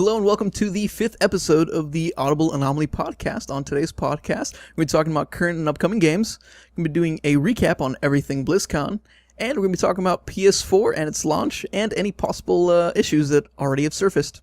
Hello and welcome to the 5th episode of the Audible Anomaly podcast. On today's podcast, we're talking about current and upcoming games. We're going to be doing a recap on everything BlizzCon, and we're going to be talking about PS4 and its launch, and any possible issues that already have surfaced.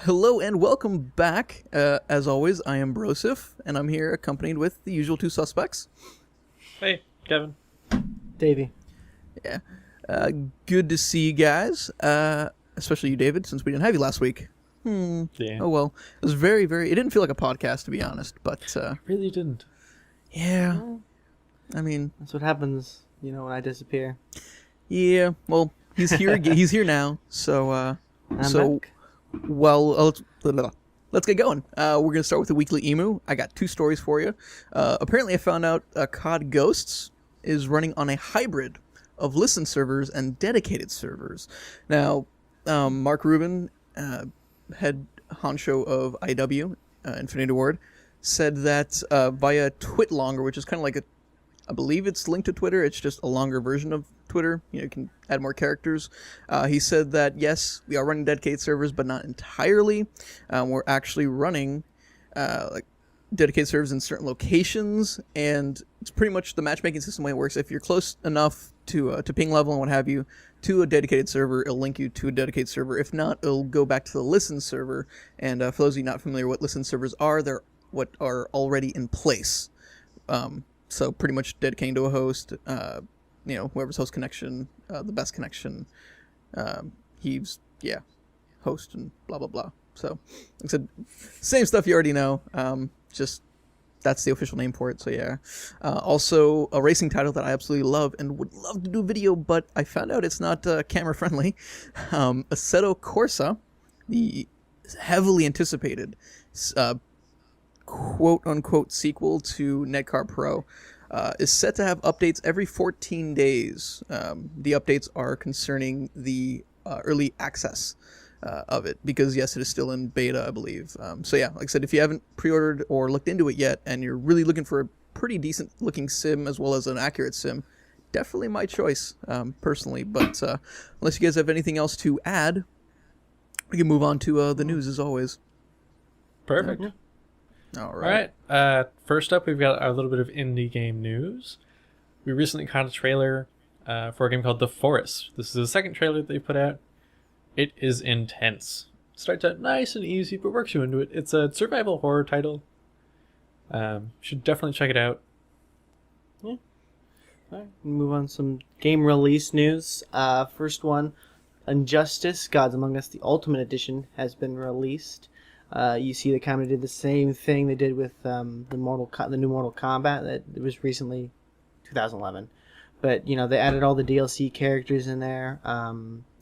Hello and welcome back. As always, I am Brosif, and I'm here accompanied with the usual two suspects. Hey, Kevin. Davey. Yeah. Good to see you guys. Especially you, David, since we didn't have you last week. Yeah. Oh well. It was very, very... It didn't feel like a podcast, to be honest, but... It really didn't. Yeah. I mean... That's what happens, when I disappear. Yeah. Well, he's here. He's here now, so... I'm back. Well, let's get going. We're going to start with the weekly emu. I got two stories for you. Apparently, I found out COD Ghosts is running on a hybrid of listen servers and dedicated servers. Now, Mark Rubin, head honcho of IW, Infinity Ward, said that via Twitlonger, which is kind of like I believe it's linked to Twitter. It's just a longer version of Twitter. You can add more characters. He said that, yes, we are running dedicated servers, but not entirely. We're actually running like dedicated servers in certain locations, and it's pretty much the matchmaking system way it works. If you're close enough to ping level and what have you to a dedicated server, it'll link you to a dedicated server. If not, it'll go back to the listen server. And for those of you not familiar with what listen servers are, they're what are already in place. So pretty much dedicating to a host, whoever's host connection, the best connection, heaves, host and blah, blah, blah. So, like I said, same stuff you already know, just that's the official name for it, so yeah. Also, a racing title that I absolutely love and would love to do a video, but I found out it's not camera-friendly. Assetto Corsa, the heavily anticipated quote-unquote sequel to Netcar Pro, is set to have updates every 14 days. The updates are concerning the early access of it, because yes, it is still in beta, I believe. So yeah, like I said, if you haven't pre-ordered or looked into it yet, and you're really looking for a pretty decent-looking sim as well as an accurate sim, definitely my choice, personally. But unless you guys have anything else to add, we can move on to the news as always. Perfect. Yeah. All right. First up, we've got a little bit of indie game news. We recently caught a trailer for a game called The Forest. This is the second trailer that they put out. It is intense. Starts out nice and easy, but works you into it. It's a survival horror title. Should definitely check it out. Yeah. All right. Move on to some game release news. First one, Injustice: Gods Among Us, the Ultimate Edition, has been released. You see, they kind of did the same thing they did with the new Mortal Kombat that it was recently 2011, but they added all the DLC characters in there.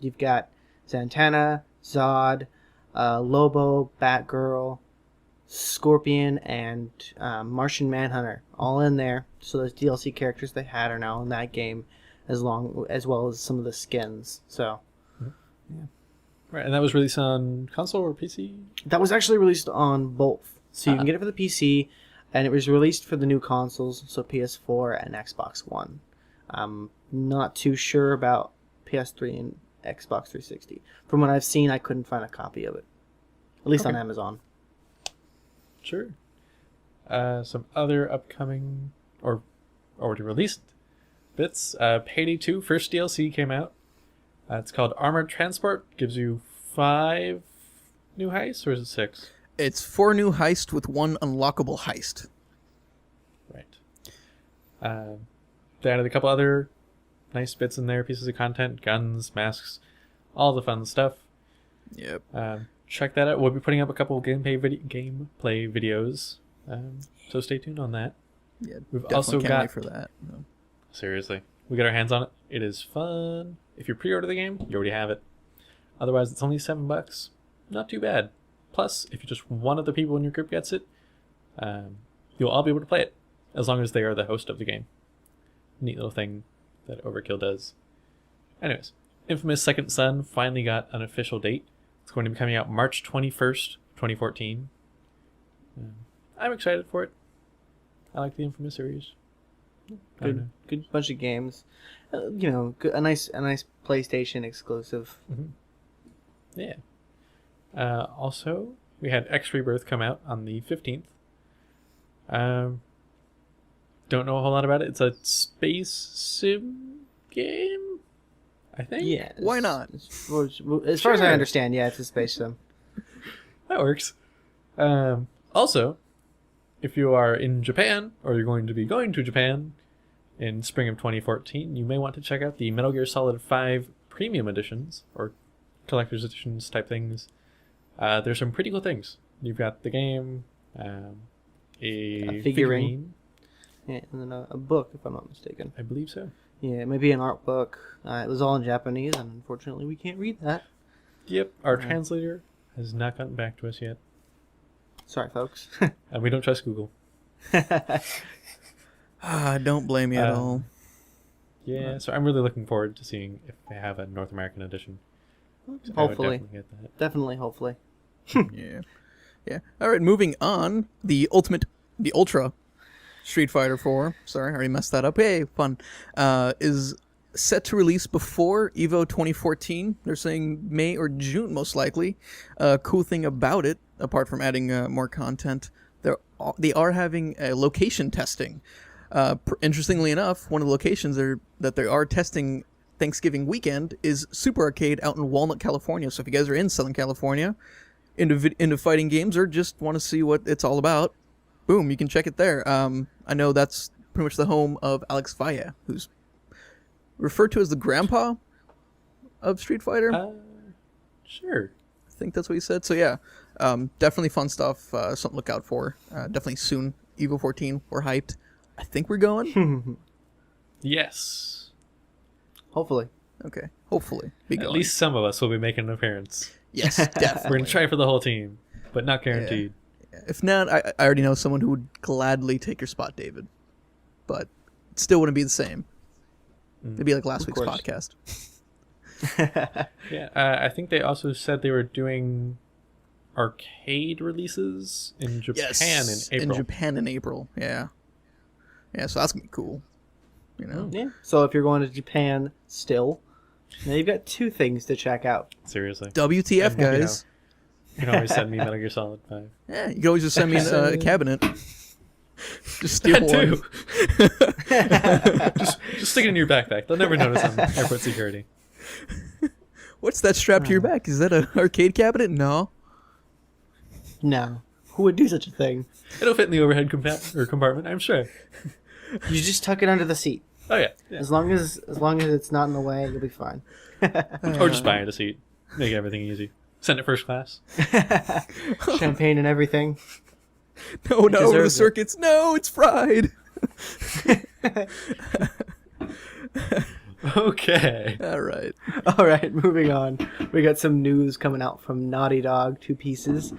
You've got Zatanna, Zod, Lobo, Batgirl, Scorpion, and Martian Manhunter all in there. So those DLC characters they had are now in that game, as well as some of the skins. So, yeah. Right, and that was released on console or PC? That was actually released on both. So you can get it for the PC, and it was released for the new consoles, so PS4 and Xbox One. I'm not too sure about PS3 and Xbox 360. From what I've seen, I couldn't find a copy of it. At least on Amazon. Sure. Some other upcoming, or already released bits. Payday 2, first DLC came out. It's called Armored Transport. Gives you 5 new heists, or is it 6? It's 4 new heists with 1 unlockable heist. Right. They added a couple other nice bits in there, pieces of content, guns, masks, all the fun stuff. Yep. Check that out. We'll be putting up a couple of gameplay videos, so stay tuned on that. Yeah, we've also got wait for that. No. Seriously, we got our hands on it. It is fun. If you pre-order the game, you already have it. Otherwise, it's only $7. Not too bad. Plus, if just one of the people in your group gets it, you'll all be able to play it, as long as they are the host of the game. Neat little thing that Overkill does. Anyways, Infamous Second Son finally got an official date. It's going to be coming out March 21st, 2014. I'm excited for it. I like the Infamous series. I don't know. Good bunch of games. A nice PlayStation exclusive. Yeah. Also, we had X Rebirth come out on the 15th. Don't know a whole lot about it. It's a space sim game, I think. Yeah. Why not? As far as I understand, yeah, it's a space sim. That works. Also, if you are in Japan, or you're going to be going to Japan in spring of 2014, you may want to check out the Metal Gear Solid 5 Premium Editions, or Collector's Editions type things. There's some pretty cool things. You've got the game, a figurine. Yeah, and then a book, if I'm not mistaken. I believe so. Yeah, maybe an art book. It was all in Japanese, and unfortunately we can't read that. Yep, our translator has not gotten back to us yet. Sorry, folks. And we don't trust Google. Don't blame me at all. Yeah, so I'm really looking forward to seeing if they have a North American edition. Hopefully. I would definitely get that. Definitely, hopefully. Yeah. All right, moving on. The Ultra Street Fighter 4. Sorry, I already messed that up. Hey, fun. Is set to release before EVO 2014. They're saying May or June, most likely. Cool thing about it, apart from adding more content, they are having location testing. Interestingly enough, one of the locations that they are testing Thanksgiving weekend is Super Arcade out in Walnut, California. So if you guys are in Southern California, into fighting games, or just want to see what it's all about, boom, you can check it there. I know that's pretty much the home of Alex Valle, who's referred to as the grandpa of Street Fighter. Sure. I think that's what he said. So yeah, definitely fun stuff. Something to look out for. Definitely soon. EVO 14, we're hyped. I think we're going. Yes. Hopefully. Okay. Hopefully. Be At going. least some of us will be making an appearance. Yes, definitely. We're going to try for the whole team, but not guaranteed. Yeah. If not, I already know someone who would gladly take your spot, David. But it still wouldn't be the same. It'd be like last week's podcast. Yeah, I think they also said they were doing arcade releases in Japan in April. In Japan in April, yeah. Yeah, so that's going to be cool. You know? Yeah. So if you're going to Japan still, now you've got two things to check out. Seriously. WTF, And, guys. You can always send me Metal Gear Solid 5. Yeah, you can always just send me a cabinet. Just steal That one. too. just stick it in your backpack. They'll never notice on airport security. What's that strapped to your back? Is that an arcade cabinet? No. No. Who would do such a thing? It'll fit in the overhead compartment, I'm sure. You just tuck it under the seat. Oh yeah. As long as it's not in the way, you'll be fine. Or just buy it a seat. Make everything easy. Send it first class. Champagne and everything. No, the deserves it. circuits. No, it's fried. Okay. All right. All right, moving on. We got some news coming out from Naughty Dog, 2 pieces.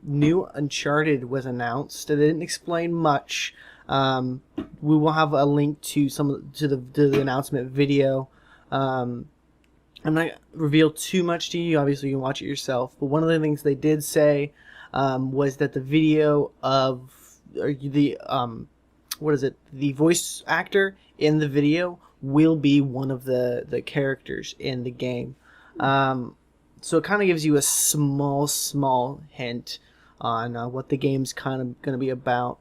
New Uncharted was announced. They didn't explain much. We will have a link to the announcement video. I'm not going to reveal too much to you. Obviously, you can watch it yourself. But one of the things they did say was that the video of the voice actor in the video will be one of the characters in the game. So it kind of gives you a small hint on what the game's kind of going to be about.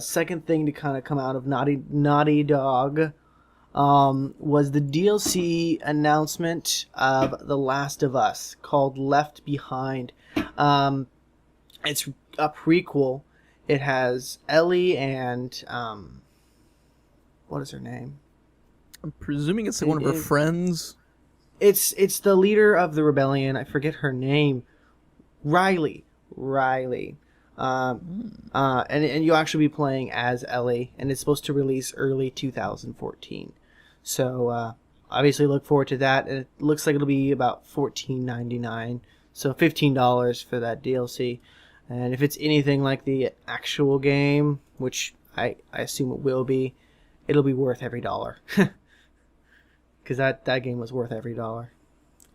Second thing to kind of come out of Naughty Dog was the DLC announcement of The Last of Us called Left Behind. It's a prequel. It has Ellie and what is her name? I'm presuming it's one of her friends. It's the leader of the rebellion. I forget her name. Riley. And you'll actually be playing as Ellie, and it's supposed to release early 2014. So obviously look forward to that. And it looks like it'll be about $14.99, so $15 for that DLC. And if it's anything like the actual game, which I assume it will be, it'll be worth every dollar. Because that game was worth every dollar.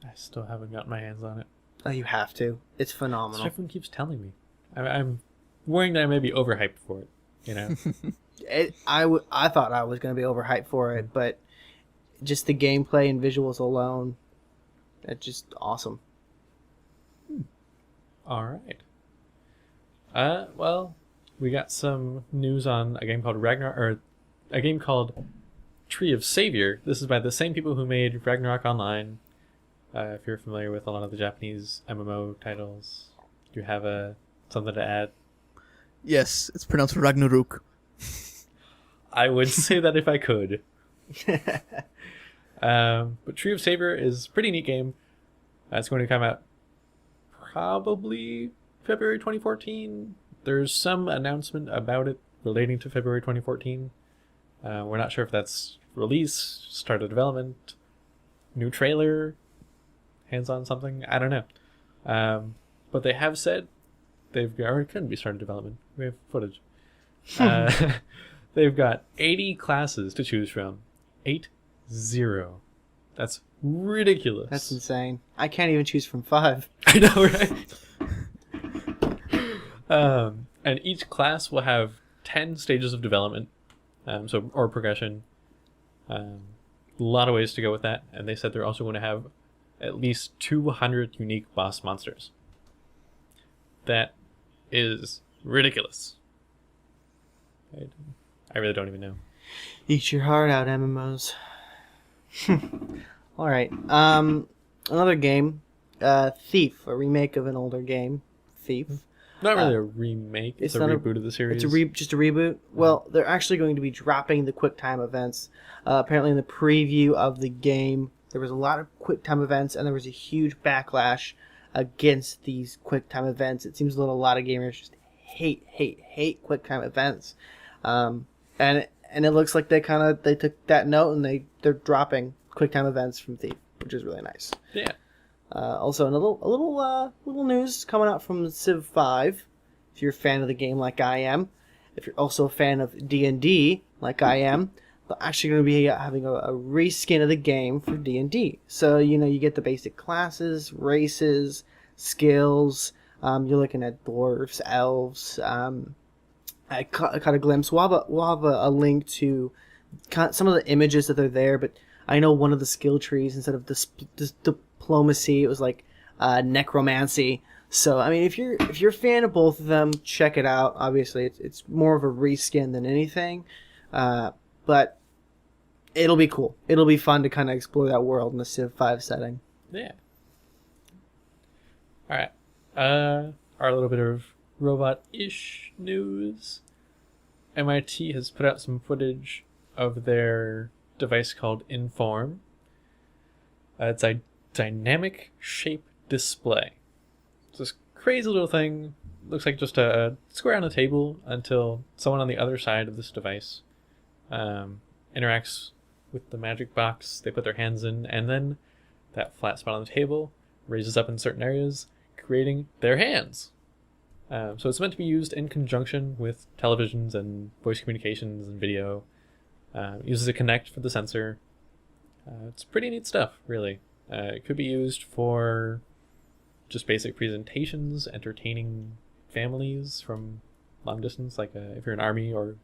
I still haven't gotten my hands on it. Oh, you have to. It's phenomenal. So everyone keeps telling me. I'm worrying that I may be overhyped for it. You know, I thought I was going to be overhyped for it, but just the gameplay and visuals alone, it's just awesome. all right. Well, we got some news on a game called Ragnarok, or a game called Tree of Savior. This is by the same people who made Ragnarok Online. If you're familiar with a lot of the Japanese MMO titles, do you have something to add? Yes, it's pronounced Ragnarok. I would say that if I could. But Tree of Savior is a pretty neat game. It's going to come out probably February 2014. There's some announcement about it relating to February 2014. We're not sure if that's release, start of development, new trailer, hands-on something. I don't know. But they have said or it couldn't be started development. We have footage. They've got 80 classes to choose from. 80. That's ridiculous. That's insane. I can't even choose from 5. I know, right? And each class will have 10 stages of development, or progression. A lot of ways to go with that. And they said they're also going to have at least 200 unique boss monsters. That is ridiculous. I really don't even know. Eat your heart out, MMOs. All right. Another game, Thief, a remake of an older game, Thief. Not really a remake. It's a reboot of the series. It's just a reboot. Well, they're actually going to be dropping the QuickTime events. Apparently, in the preview of the game, there was a lot of QuickTime events, and there was a huge backlash against these QuickTime events. It seems that a lot of gamers just hate QuickTime events. And it looks like they took that note and they're dropping QuickTime events from Thief, which is really nice. Yeah. Also, a little news coming out from Civ 5. If you're a fan of the game like I am, if you're also a fan of D&D like I am, they're actually going to be having a reskin of the game for D&D. So you get the basic classes, races, skills. You're looking at dwarves, elves. I caught a glimpse. We'll have a link to some of the images that are there, but I know one of the skill trees, instead of diplomacy, it was like necromancy. So I mean, if you're a fan of both of them, check it out. Obviously, it's more of a reskin than anything, but it'll be cool. It'll be fun to kind of explore that world in the Civ 5 setting. Yeah. All right. Our little bit of robot-ish news. MIT has put out some footage of their device called Inform. It's a dynamic shape display. It's this crazy little thing. Looks like just a square on a table until someone on the other side of this device interacts with the magic box they put their hands in, and then that flat spot on the table raises up in certain areas, creating their hands. So it's meant to be used in conjunction with televisions and voice communications and video. It uses a Kinect for the sensor. It's pretty neat stuff, really. It could be used for just basic presentations, entertaining families from long distance, like if you're an army or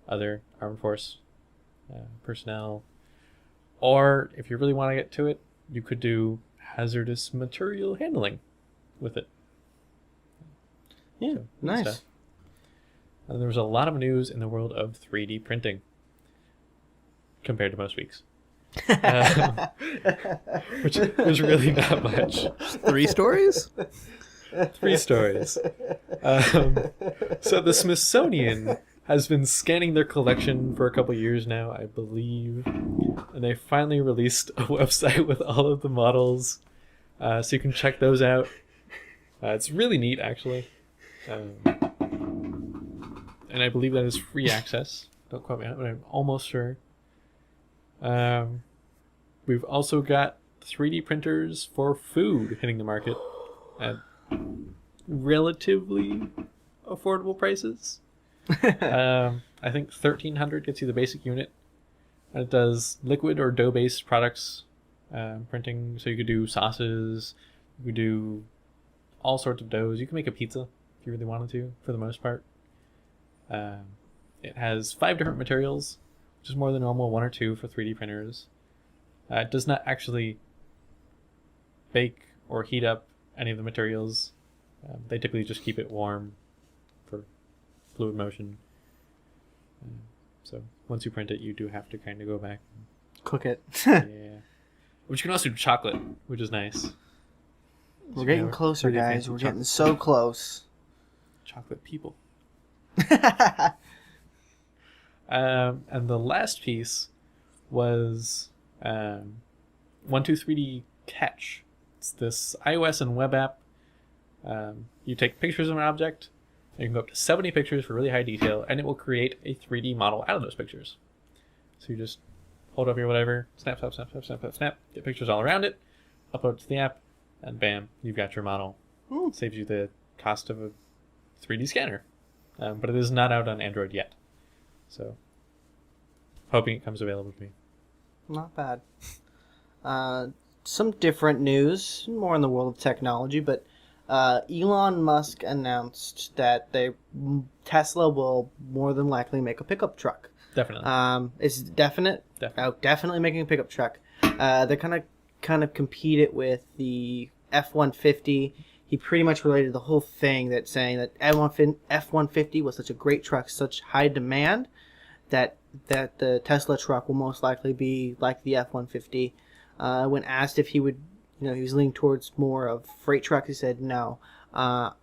other armed force personnel. Or if you really want to get to it, you could do hazardous material handling with it. Yeah, so, nice. And there was a lot of news in the world of 3D printing compared to most weeks. Which was really not much. 3 stories? 3 stories. So the Smithsonian has been scanning their collection for a couple years now, I believe. And they finally released a website with all of the models. So you can check those out. It's really neat, actually. And I believe that is free access. Don't quote me on it, but I'm almost sure. We've also got 3D printers for food hitting the market at relatively affordable prices. I think $1,300 gets you the basic unit. And it does liquid or dough-based products printing. So you could do sauces. You could do all sorts of doughs. You can make a pizza if you really wanted to, for the most part. It has 5 different materials, which is more than normal, 1 or 2 for 3D printers. It does not actually bake or heat up any of the materials. They typically just keep it warm for fluid motion. So once you print it, you do have to kind of go back. Cook it. Yeah. But you can also do chocolate, which is nice. We're getting closer, guys. We're getting so close. Chocolate people. And the last piece was 123D Catch. It's this iOS and web app. You take pictures of an object. You can go up to 70 pictures for really high detail, and it will create a 3D model out of those pictures. So you just hold up your whatever, snap, snap, snap, snap, snap, snap, snap, get pictures all around it, upload it to the app, and bam, you've got your model. Ooh. Saves you the cost of a 3D scanner. But it is not out on Android yet. So, hoping it comes available to me. Not bad. Some different news, more in the world of technology, but Elon Musk announced that Tesla will more than likely make a pickup truck. Definitely. Is it definite? Definitely. Oh, definitely making a pickup truck. They're kind of compete it with the F-150. He pretty much related the whole thing that saying that F-150 was such a great truck, such high demand, that the Tesla truck will most likely be like the F-150. When asked if he would, he was leaning towards more of freight trucks, he said no. I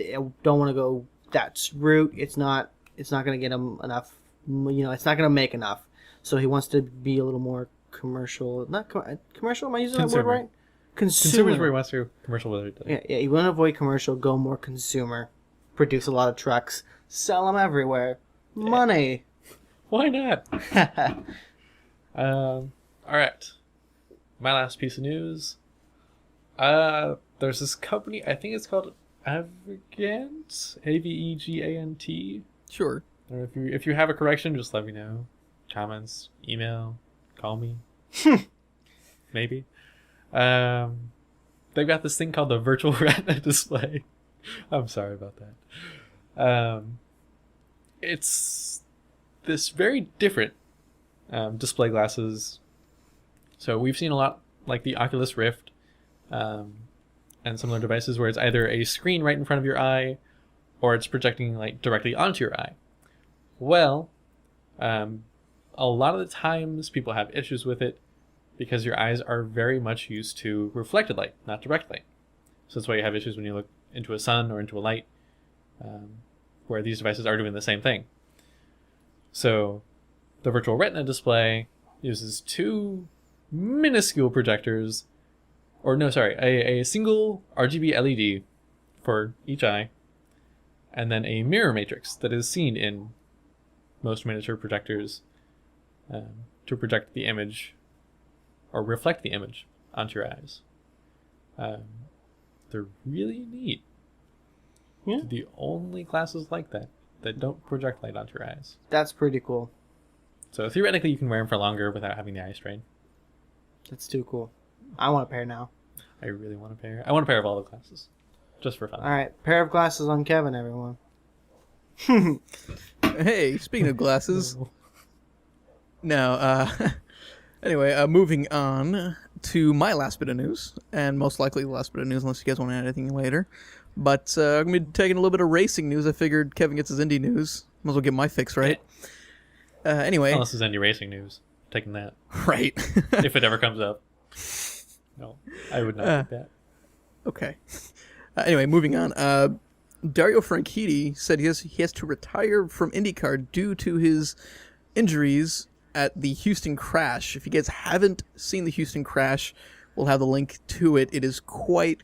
don't want to go that route. It's not going to get him enough. It's not going to make enough. So he wants to be a little more commercial. Not commercial. Am I using that word right? Consumer is where he wants to. Commercial whether it does. Yeah. You want to avoid commercial. Go more consumer. Produce a lot of trucks. Sell them everywhere. Money. Why not? All right. My last piece of news. There's this company. I think it's called Avegant. Avegant. Sure. Or if you have a correction, just let me know. Comments, email, call me. Maybe. They've got this thing called the virtual retina display. I'm sorry about that. It's this very different display glasses. So we've seen a lot like the Oculus Rift and some other devices where it's either a screen right in front of your eye or it's projecting like directly onto your eye. Well, a lot of the times people have issues with it because your eyes are very much used to reflected light, not direct light. So that's why you have issues when you look into a sun or into a light, where these devices are doing the same thing. So the virtual retina display uses 2 minuscule projectors, a single RGB LED for each eye, and then a mirror matrix that is seen in most miniature projectors to project the image or reflect the image onto your eyes. They're really neat. Yeah. They're the only glasses like that don't project light onto your eyes. That's pretty cool. So theoretically, you can wear them for longer without having the eye strain. That's too cool. I want a pair now. I really want a pair. I want a pair of all the glasses, just for fun. All right, pair of glasses on Kevin, everyone. Hey, speaking of glasses. Now, anyway, moving on to my last bit of news, and most likely the last bit of news unless you guys want to add anything later. But I'm going to be taking a little bit of racing news. I figured Kevin gets his indie news. Might as well get my fix, right? Anyway. Unless it's indie racing news. I'm taking that. Right. If it ever comes up. No, I would not take that. Okay. Anyway, moving on. Dario Franchitti said he has to retire from IndyCar due to his injuries at the Houston crash. If you guys haven't seen the Houston crash, we'll have the link to it. It is quite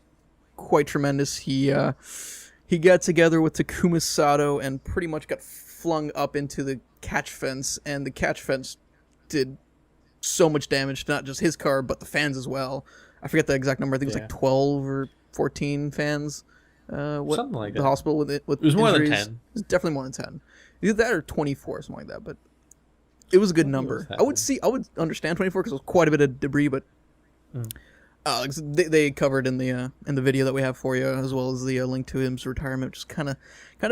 tremendous. He got together with Takuma Sato and pretty much got flung up into the catch fence, and the catch fence did so much damage to not just his car but the fans as well. I forget the exact number. I think it was like 12 or 14 fans. Something like that. The hospital with it was more than 10. It was definitely more than 10. Either that or 24, something like that. But it was a good number. I would understand 24 because it was quite a bit of debris, but they covered in the video that we have for you, as well as the link to his retirement, which is kind of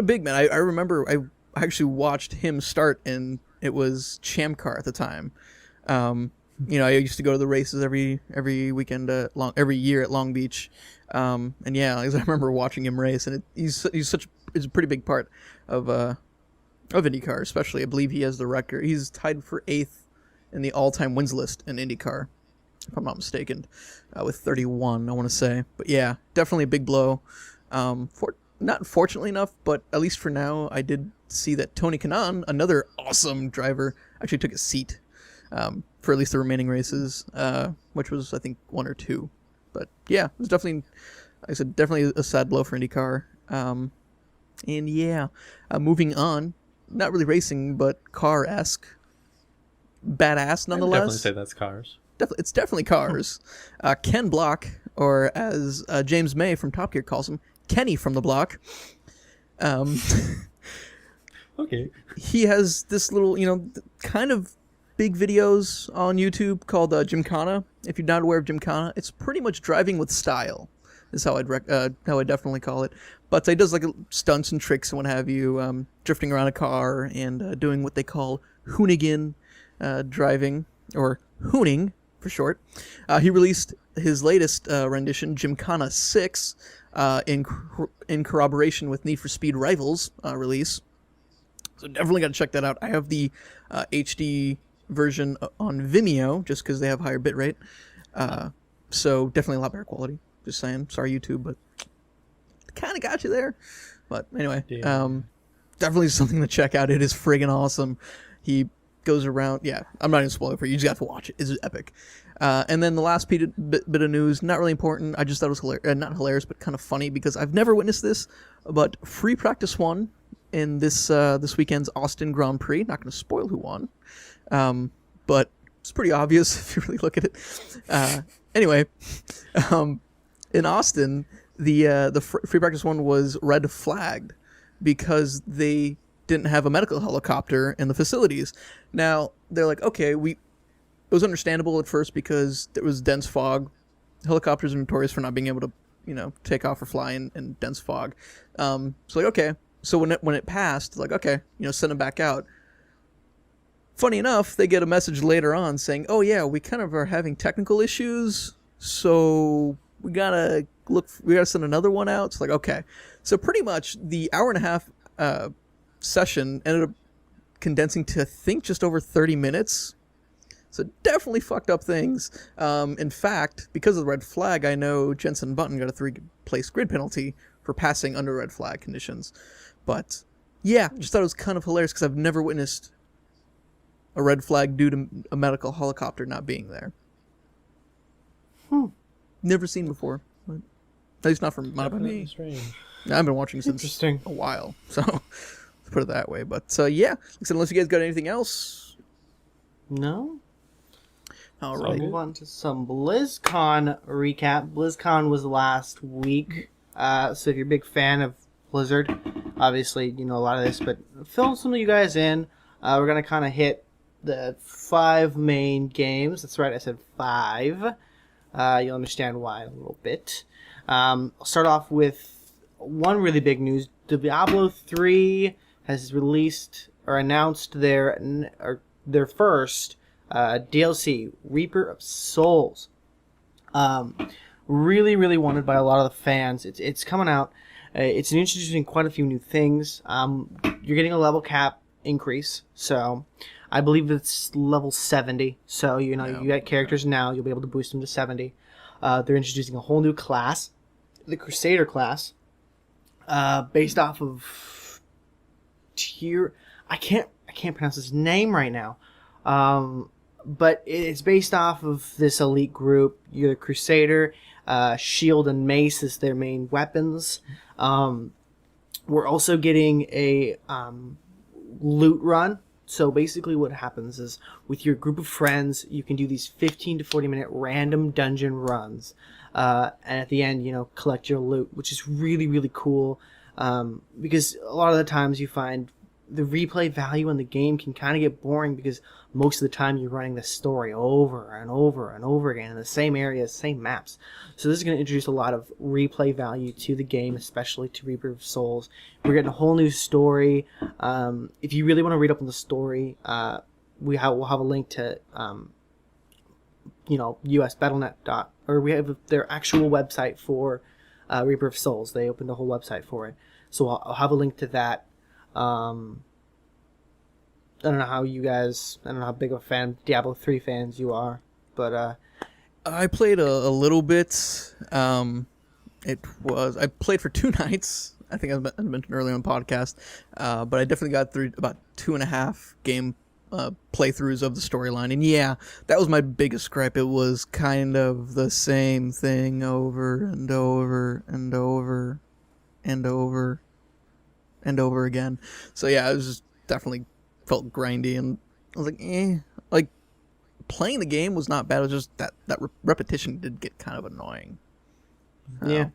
big, man. I remember I actually watched him start, and it was Champ Car at the time. I used to go to the races every weekend every year at Long Beach, and yeah, I remember watching him race, and he's a pretty big part of IndyCar, especially. I believe he has the record. He's tied for 8th in the all-time wins list in IndyCar, if I'm not mistaken, with 31, I want to say. But yeah, definitely a big blow. Not fortunately enough, but at least for now, I did see that Tony Kanaan, another awesome driver, actually took a seat for at least the remaining races, which was, I think, 1 or 2. But yeah, it was definitely, like I said, definitely a sad blow for IndyCar. And yeah, moving on, not really racing, but car-esque. Badass, nonetheless. I'd definitely say that's cars. It's definitely cars. Ken Block, or as James May from Top Gear calls him, Kenny from the Block. Okay. He has this little, kind of big videos on YouTube called Gymkhana. If you're not aware of Gymkhana, it's pretty much driving with style, is how I'd definitely call it. But he does like stunts and tricks and what have you, drifting around a car and doing what they call hoonigan driving, or hooning for short. He released his latest rendition, Gymkhana 6, in corroboration with Need for Speed Rivals release. So definitely got to check that out. I have the HD version on Vimeo, just because they have higher bitrate. So definitely a lot better quality. Just saying. Sorry, YouTube, but kind of got you there. But anyway, definitely something to check out. It is friggin' awesome. He goes around. Yeah, I'm not going to spoil it for you. You just got to watch it. It's epic. And then the last bit of news, not really important. I just thought it was not hilarious, but kind of funny, because I've never witnessed this. But free practice won in this weekend's Austin Grand Prix. Not going to spoil who won, but it's pretty obvious if you really look at it. Anyway, in Austin, the free practice one was red flagged because they didn't have a medical helicopter in the facilities. Now they're like, okay, it was understandable at first because there was dense fog. Helicopters are notorious for not being able to, take off or fly in dense fog. So like, okay. So when it passed, like, okay, send them back out. Funny enough, they get a message later on saying, oh yeah, we kind of are having technical issues, so we gotta send another one out. It's like, okay. So pretty much the hour and a half session ended up condensing to, I think, just over 30 minutes. So definitely fucked up things. In fact, because of the red flag, I know Jensen Button got a 3-place grid penalty for passing under red flag conditions. But yeah, just thought it was kind of hilarious because I've never witnessed a red flag due to a medical helicopter not being there. Never seen before. But at least not from not by me. Strange. I've been watching since a while, so let's put it that way. But yeah, like, unless you guys got anything else. No. All So right. move on to some BlizzCon recap. BlizzCon was last week. So if you're a big fan of Blizzard, obviously you know a lot of this, but fill some of you guys in. We're going to kind of hit the 5 main games. That's right, I said 5. You'll understand why in a little bit. I'll start off with one really big news. Diablo 3 has released or announced their first DLC, Reaper of Souls. Really, really wanted by a lot of the fans. It's coming out. It's introducing quite a few new things. You're getting a level cap increase, so I believe it's level 70. So you got characters now, you'll be able to boost them to 70. They're introducing a whole new class, the Crusader class, based off of I can't pronounce his name right now. But it's based off of this elite group. You're the Crusader. Shield and mace is their main weapons. We're also getting a loot run. So basically what happens is with your group of friends, you can do these 15 to 40 minute random dungeon runs. And at the end, collect your loot, which is really, really cool. Because a lot of the times you find the replay value in the game can kind of get boring because most of the time you're running the story over and over and over again in the same areas, same maps. So this is going to introduce a lot of replay value to the game, especially to Reaper of Souls. We're getting a whole new story. If you really want to read up on the story, we'll have a link to US Battlenet or we have their actual website for Reaper of Souls. They opened a whole website for it, so I'll have a link to that. I don't know how big of a fan, Diablo 3 fans you are, but I played a little bit. I played for 2 nights. I think I mentioned earlier on the podcast, but I definitely got through about 2.5 game playthroughs of the storyline, and yeah, that was my biggest gripe. It was kind of the same thing over and over and over and over and over again. So yeah, it was just definitely felt grindy, and I was like, like playing the game was not bad. It was just that repetition did get kind of annoying. Yeah.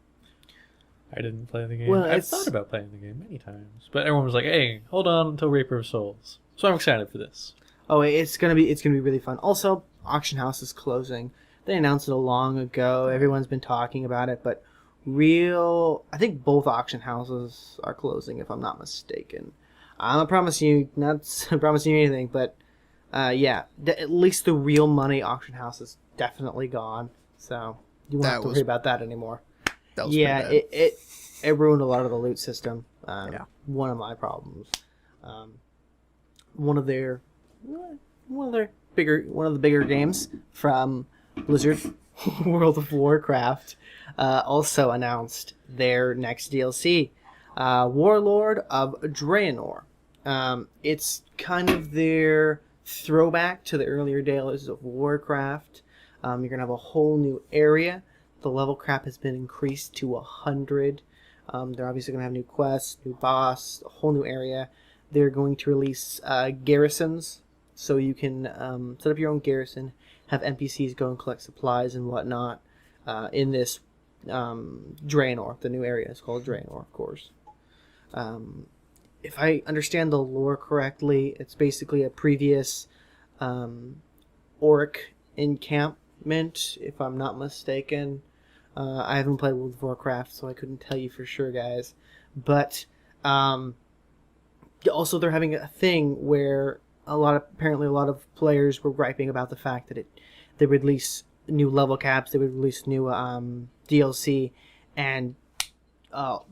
I didn't play the game. Well, I've thought about playing the game many times, but everyone was like, "Hey, hold on until Reaper of Souls." So I'm excited for this. Oh, it's gonna be really fun. Also, Auction House is closing. They announced it long ago. Everyone's been talking about it, but I think both auction houses are closing, if I'm not mistaken. I'm not promising you anything, but yeah, at least the real money auction house is definitely gone. So you won't have to worry about that anymore. That was yeah, it ruined a lot of the loot system. One of my problems. One of the bigger games from Blizzard, World of Warcraft, also announced their next DLC, Warlord of Draenor. It's kind of their throwback to the earlier days of Warcraft. You're gonna have a whole new area. The level cap has been increased to 100. They're obviously gonna have new quests, new boss, a whole new area. They're going to release garrisons, so you can set up your own garrison, have NPCs go and collect supplies and whatnot in this Draenor. The new area is called Draenor, of course. If I understand the lore correctly, it's basically a previous orc encampment, if I'm not mistaken. I haven't played World of Warcraft, so I couldn't tell you for sure, guys. But also, they're having a thing where apparently a lot of players were griping about the fact that they would release new level caps, they would release new DLC, and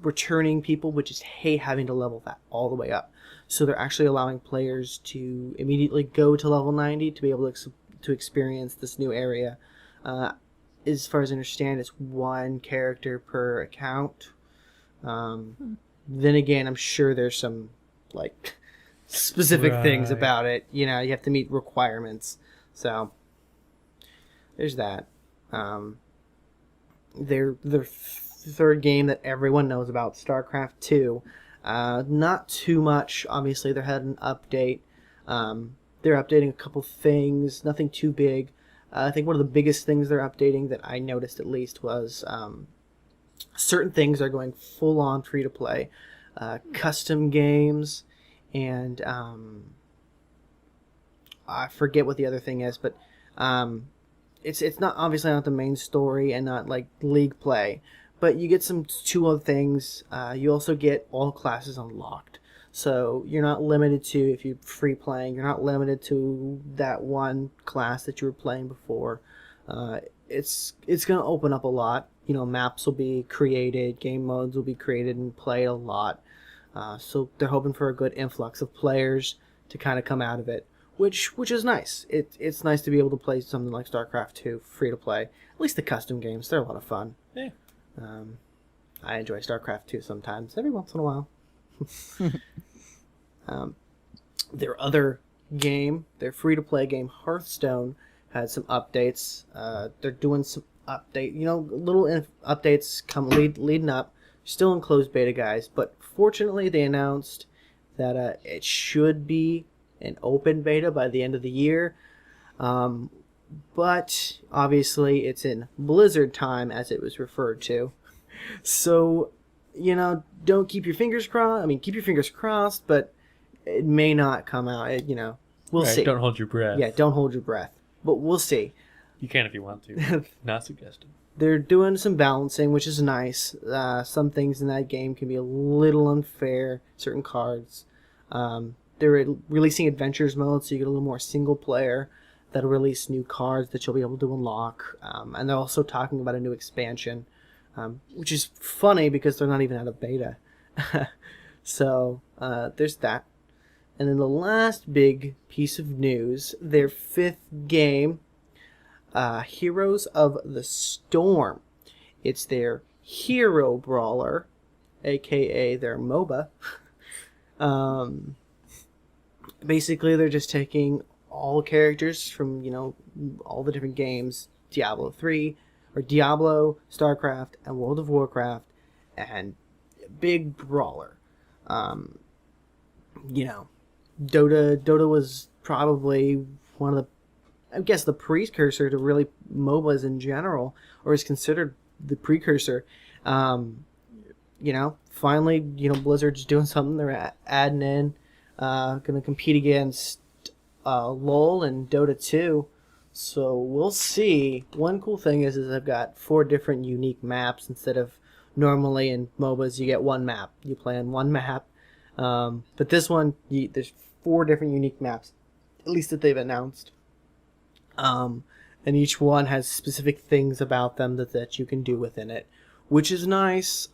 returning people would just hate having to level that all the way up. So they're actually allowing players to immediately go to level 90 to be able to experience this new area. As far as I understand, it's 1 character per account. Then again, I'm sure there's some specific things about it. You have to meet requirements. So there's that. Their third game that everyone knows about, StarCraft 2. Not too much. Obviously, they had an update. They're updating a couple things. Nothing too big. I think one of the biggest things they're updating that I noticed at least was certain things are going full on free to play. Custom games, and I forget what the other thing is, but it's not obviously not the main story and not like league play, but you get some 2 other things. You also get all classes unlocked, so you're not limited to, if you're free playing, you're not limited to that one class that you were playing before. It's going to open up a lot. Maps will be created, game modes will be created and played a lot. So they're hoping for a good influx of players to kind of come out of it, which is nice. It's nice to be able to play something like StarCraft 2 free to play. At least the custom games, they're a lot of fun. Yeah. I enjoy StarCraft 2 sometimes, every once in a while. Their other game, their free to play game, Hearthstone, had some updates. They're doing some little updates leading up. Still in closed beta, guys, but fortunately they announced that it should be an open beta by the end of the year. But obviously it's in Blizzard time, as it was referred to. So, don't keep your fingers crossed. I mean, keep your fingers crossed, but it may not come out. We'll Right, see. don't hold your breath. Yeah, don't hold your breath. But we'll see. You can if you want to. Not suggested. They're doing some balancing, which is nice. Some things in that game can be a little unfair. Certain cards. They're releasing adventures mode, so you get a little more single player. That'll release new cards that you'll be able to unlock. And they're also talking about a new expansion, which is funny because they're not even out of beta. So there's that. And then the last big piece of news, their 5th game, Heroes of the Storm. It's their hero brawler, aka their MOBA. Basically, they're just taking all characters from, all the different games, Diablo 3, or Diablo, StarCraft, and World of Warcraft, and big brawler. Dota was probably one of the precursor to really MOBAs in general, or is considered the precursor. Finally, Blizzard's doing something. They're adding in, going to compete against LoL and Dota 2. So we'll see. One cool thing is I've got 4 different unique maps instead of normally in MOBAs you get one map. You play on one map. But this one, there's 4 different unique maps, at least that they've announced. And each one has specific things about them that you can do within it, which is nice.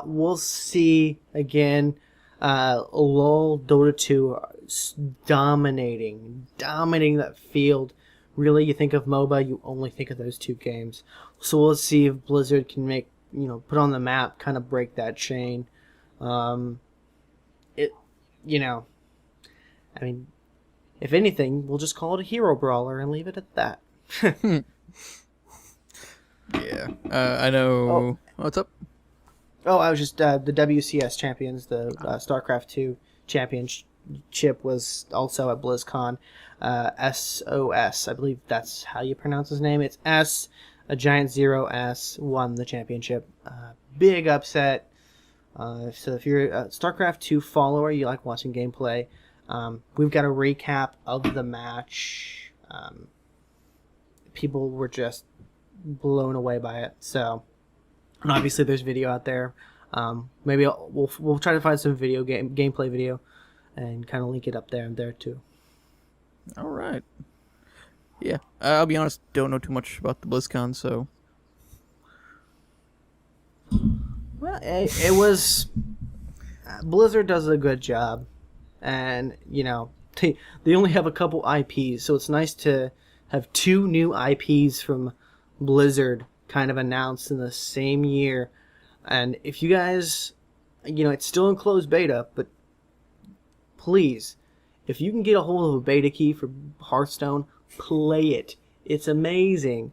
We'll see again. LoL, Dota 2 are dominating that field. Really, you think of MOBA, you only think of those 2 games. So we'll see if Blizzard can make, put on the map, kind of break that chain. If anything, we'll just call it a hero brawler and leave it at that. Yeah. I know. What's up? Oh, I was just the WCS champions, the StarCraft 2 championship was also at BlizzCon. SOS, I believe that's how you pronounce his name. It's S, a giant 0S, won the championship. Big upset. So if you're a StarCraft 2 follower, you like watching gameplay, we've got a recap of the match. People were just blown away by it. So, and obviously there's video out there. Maybe we'll try to find some gameplay video, and kind of link it up there and there too. All right. Yeah, I'll be honest. Don't know too much about the BlizzCon, so. Well, it was. Blizzard does a good job, and they only have a couple IPs, so it's nice to have 2 new IPs from Blizzard kind of announced in the same year. And if you guys, it's still in closed beta, but please, if you can get a hold of a beta key for Hearthstone, play it. It's amazing.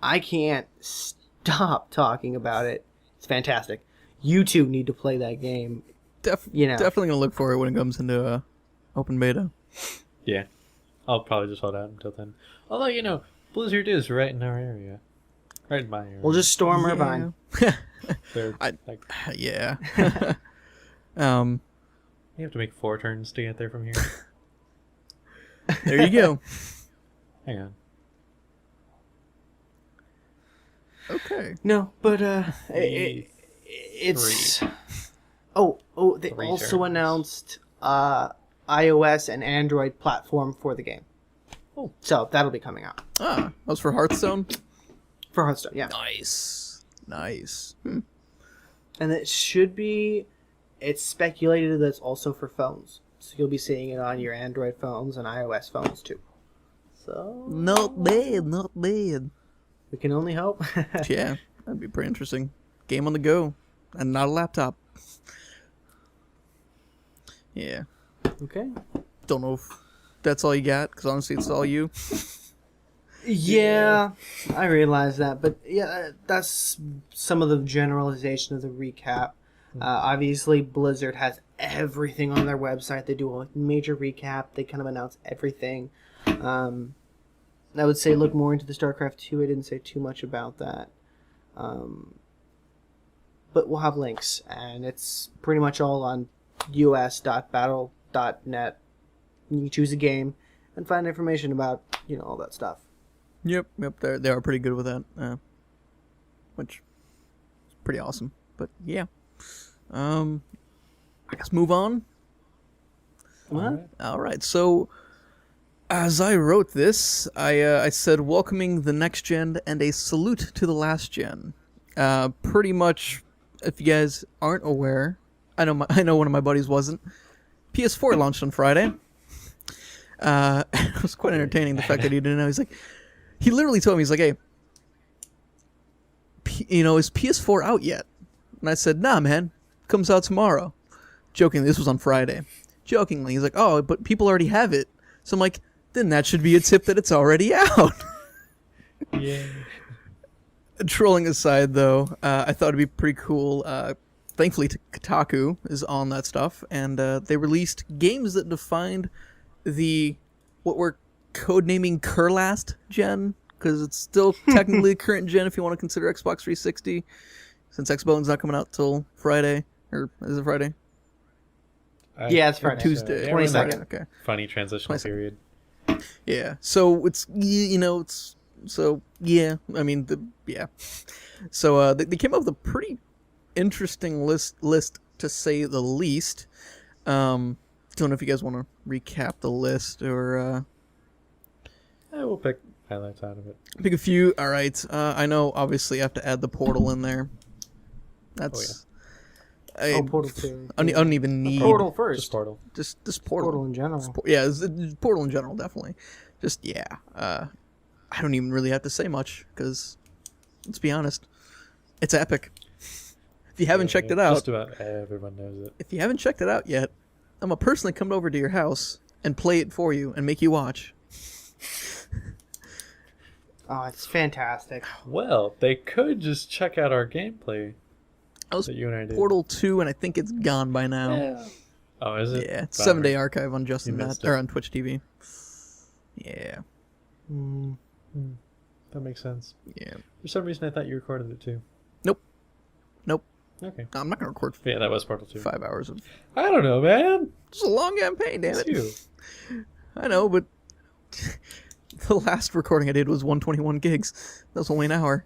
I can't stop talking about it. It's fantastic. You two need to play that game. Definitely gonna look for it when it comes into open beta. Yeah. I'll probably just hold out until then. Although, Blizzard is right in our area. Right in my area. We'll just storm Irvine. Yeah. You have to make 4 turns to get there from here. There you go. Hang on. Okay. No, but it's. 3. They 3 also turns. announced iOS and Android platform for the game. Oh. So that'll be coming out. That was for Hearthstone? For Hearthstone, yeah. Nice. And it should be. It's speculated that it's also for phones. So you'll be seeing it on your Android phones and iOS phones too. So. Not bad. We can only hope. Yeah, that'd be pretty interesting. Game on the go, and not a laptop. Yeah. Okay. Don't know if that's all you got, because honestly, it's all you. Yeah, I realize that, but yeah, that's some of the generalization of the recap. Obviously, Blizzard has everything on their website. They do a major recap. They kind of announce everything. I would say look more into the StarCraft 2. I didn't say too much about that. But we'll have links, and it's pretty much all on us.battle .net. You can choose a game and find information about all that stuff. Yep. They are pretty good with that, which is pretty awesome. But yeah, I guess move on. What? All right. So, as I wrote this, I said welcoming the next gen and a salute to the last gen. Pretty much, if you guys aren't aware, I know one of my buddies wasn't. PS4 launched on Friday. It was quite entertaining, the fact that he didn't know. He literally told me, he's like, hey, is PS4 out yet? And I said, nah, man, comes out tomorrow. Jokingly, this was on Friday. Jokingly, he's like, oh, but people already have it. So I'm like, then that should be a tip that it's already out. Yeah. Trolling aside, though, I thought it'd be pretty cool. Thankfully, Kotaku is on that stuff, and they released games that defined what we're codenaming Curlast gen, because it's still technically current gen if you want to consider Xbox 360, since Xbone's not coming out till Friday, or is it Friday? Yeah, it's Or Friday. Tuesday. Yeah, 22nd. Okay. Funny transitional 22nd. period. Yeah. So it's yeah. I mean yeah. So they came up with a pretty interesting list to say the least. Don't know if you guys want to recap the list or We'll pick highlights out of it. pick a few. All right. I know obviously I have to add the Portal in there. That's Portal 2. I don't even need Portal first. Just Portal. just Portal. Portal in general. Yeah, it's Portal in general, definitely. Just yeah. I don't even really have to say much because, let's be honest, it's epic. If you haven't checked it out, Just about everyone knows it. if you haven't checked it out yet, I'm gonna personally come over to your house and play it for you and make you watch. Oh, it's fantastic. Well, they could just check out our gameplay I was that you and I did. Portal 2, and I think it's gone by now. Yeah. Oh, is it? Yeah, it's Bummer. 7-day archive on Justin You Net missed or it. on Twitch TV. Yeah, That makes sense. yeah. For some reason, I thought you recorded it too. Nope. Okay. I'm not gonna record Yeah, that was Portal 2. 5 hours of. I don't know, man. It's a long campaign, damn It's it. you. I know, but the last recording I did was 121 gigs. That was only an hour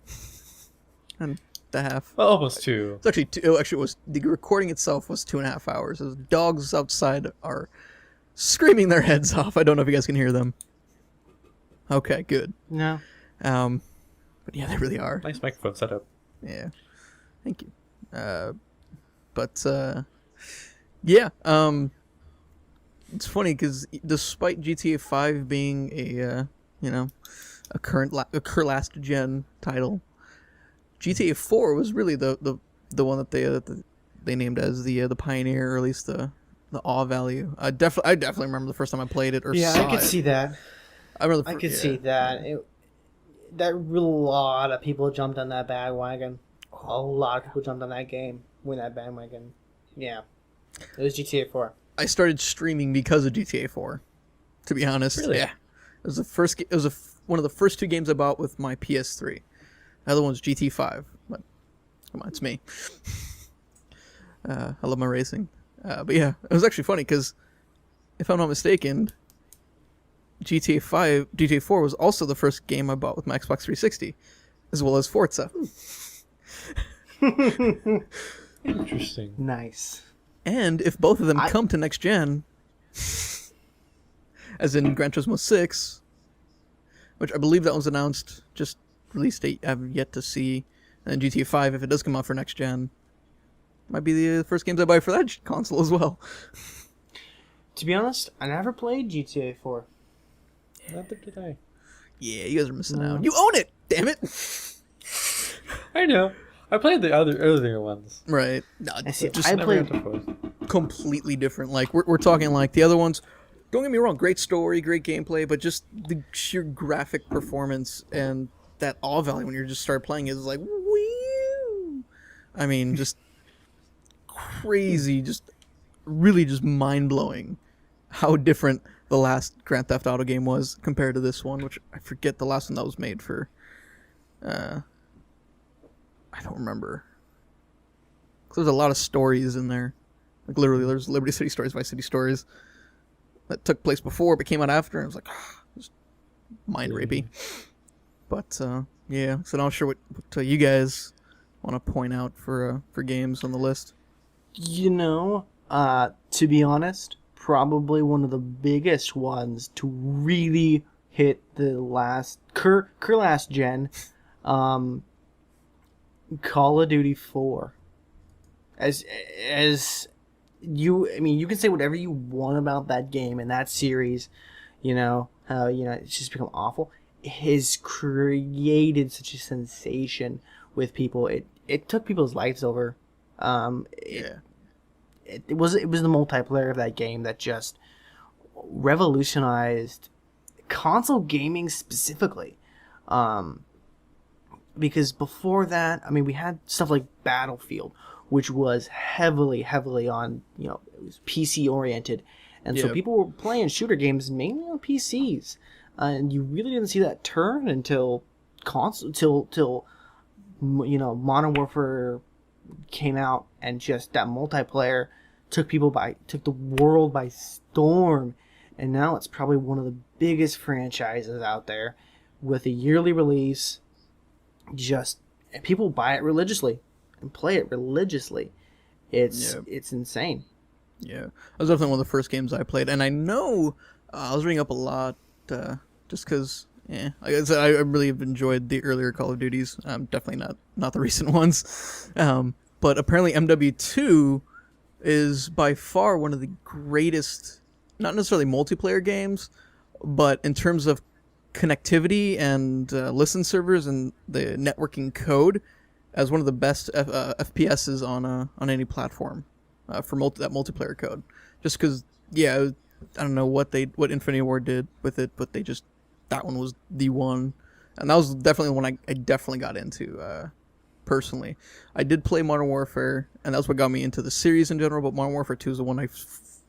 and a half. Well, almost 2. It's actually two. Actually, it was the recording itself was 2.5 hours. The dogs outside are screaming their heads off. I don't know if you guys can hear them. Okay, good. No. But yeah, they really are. Nice microphone setup. Yeah, thank you. Yeah. It's funny because despite GTA 5 being a a last gen title, GTA 4 was really the one that they named as the pioneer, or at least the awe value. I definitely remember the first time I played it or Yeah, saw I could it. see that. I remember I could see that. That real lot of people jumped on that bandwagon. A lot of people jumped on that game when that bandwagon. Yeah, it was GTA 4. I started streaming because of GTA 4. To be honest, Really? yeah, it was the first. It was one of the first two games I bought with my PS3. The other one's GT 5. But come on, it's me. I love my racing. But yeah, it was actually funny because, if I'm not mistaken, GTA 4 was also the first game I bought with my Xbox 360, as well as Forza. Interesting. Nice. And if both of them come to next gen, as in Gran Turismo 6, which I believe that was announced, just release date I have yet to see, and GTA 5, if it does come out for next gen, might be the first games I buy for that console as well. To be honest, I never played GTA 4. Neither did I. Yeah, you guys are missing out. You own it, damn it! I know. I played the earlier ones. Right. No, I see. just I Never got played. to fourth. completely different. Like, we're talking like the other ones, don't get me wrong, great story, great gameplay, but just the sheer graphic performance and that awe value when you just start playing is like, woo! I mean, just crazy, just really just mind-blowing how different the last Grand Theft Auto game was compared to this one, which I forget the last one that was made for. I don't remember. 'Cause there's a lot of stories in there. Like, literally, there's Liberty City stories, Vice City stories. that took place before but came out after, and it was like just mind rapey. But yeah, so I'm not sure what you guys want to point out for games on the list. To be honest, probably one of the biggest ones to really hit the last gen, Call of Duty 4. As you can say whatever you want about that game and that series, how it's just become awful. It has created such a sensation with people. It took people's lives over. It was the multiplayer of that game that just revolutionized console gaming specifically. Because before that, we had stuff like Battlefield, which was heavily on, it was PC oriented. And so people were playing shooter games mainly on PCs. And you really didn't see that turn until till Modern Warfare came out, and just that multiplayer took the world by storm. And now it's probably one of the biggest franchises out there with a yearly release. Just people buy it religiously and play it religiously. It's insane. Yeah, that was definitely one of the first games I played, and I know I was reading up a lot just because. Like I said, I really have enjoyed the earlier Call of Duties. Definitely not the recent ones. But apparently MW2 is by far one of the greatest, not necessarily multiplayer games, but in terms of connectivity and listen servers and the networking code, as one of the best FPSs on any platform for that multiplayer code. Just because, I don't know what Infinity Ward did with it, but that one was the one, and that was definitely the one I definitely got into personally. I did play Modern Warfare, and that's what got me into the series in general, but Modern Warfare 2 is the one I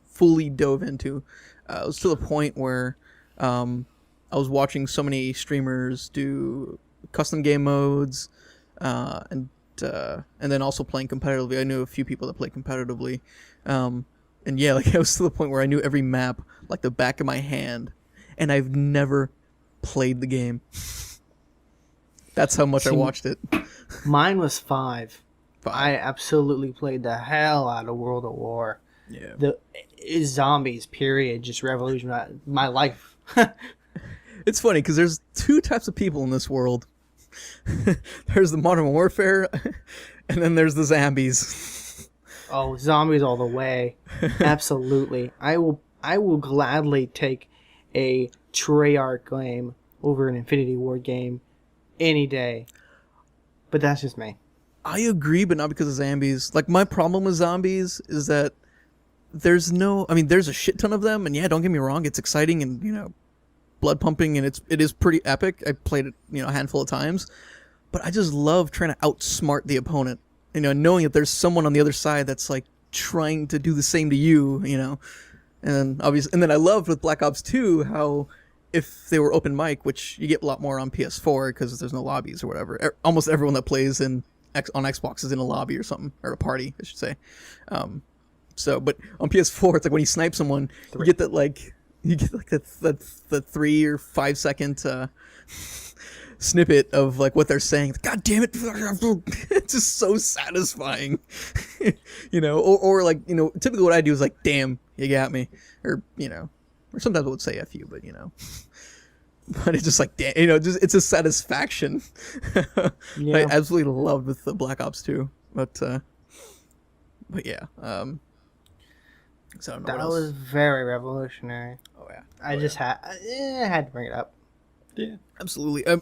fully dove into. It was to the point where I was watching so many streamers do custom game modes, and then also playing competitively. I knew a few people that play competitively, and I was to the point where I knew every map like the back of my hand, and I've never played the game. That's how much I watched it. Mine was 5. I absolutely played the hell out of World at War. Yeah. The zombies, period, just revolutionized my life. It's funny because there's two types of people in this world. There's the Modern Warfare, and then there's the zombies. Oh, zombies all the way. Absolutely. I will gladly take a Treyarch game over an Infinity Ward game any day. But that's just me. I agree, but not because of zombies. Like, my problem with zombies is that there's a shit ton of them, and don't get me wrong, it's exciting and, blood pumping, and it is pretty epic. I played it, a handful of times. But I just love trying to outsmart the opponent. Knowing that there's someone on the other side that's, like, trying to do the same to you, And then I loved with Black Ops 2 how if they were open mic, which you get a lot more on PS4 because there's no lobbies or whatever. Almost everyone that plays on Xbox is in a lobby or something, or a party, I should say. But on PS4, it's like when you snipe someone, you get that that 3 or 5 second snippet of like what they're saying. God damn it! It's just so satisfying, Or typically what I do is like, damn, you got me, or or sometimes I would say F you, but but it's just like, damn, it's a satisfaction. Yeah. I absolutely loved with the Black Ops 2, but yeah. So I don't know that what else. was very revolutionary. Oh yeah. I had to bring it up. Yeah. Absolutely. I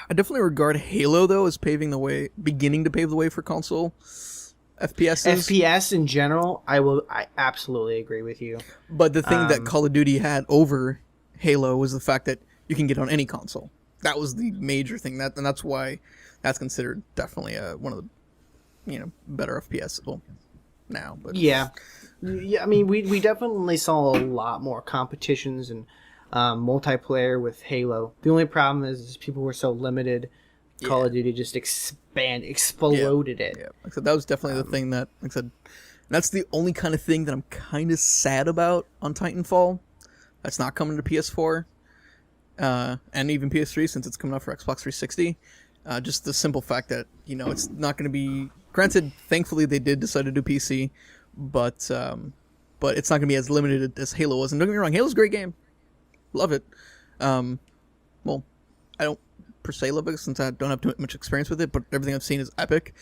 definitely regard Halo though as beginning to pave the way for console FPSs. FPS in general, I absolutely agree with you. But the thing that Call of Duty had over Halo was the fact that you can get on any console. That was the major thing, and that's why that's considered definitely one of the better FPS. Well, now, but yeah. We definitely saw a lot more competitions and multiplayer with Halo. The only problem is people were so limited. Call of Duty just exploded it. Yeah, like I said, that was definitely the thing that, like I said, That's the only kind of thing that I'm kind of sad about on Titanfall. That's not coming to PS4, and even PS3 since it's coming out for Xbox 360. Just the simple fact that it's not going to be. Granted, thankfully they did decide to do PC, but it's not going to be as limited as Halo was. And don't get me wrong, Halo's a great game, love it. Well, I don't per se love it since I don't have too much experience with it, but everything I've seen is epic.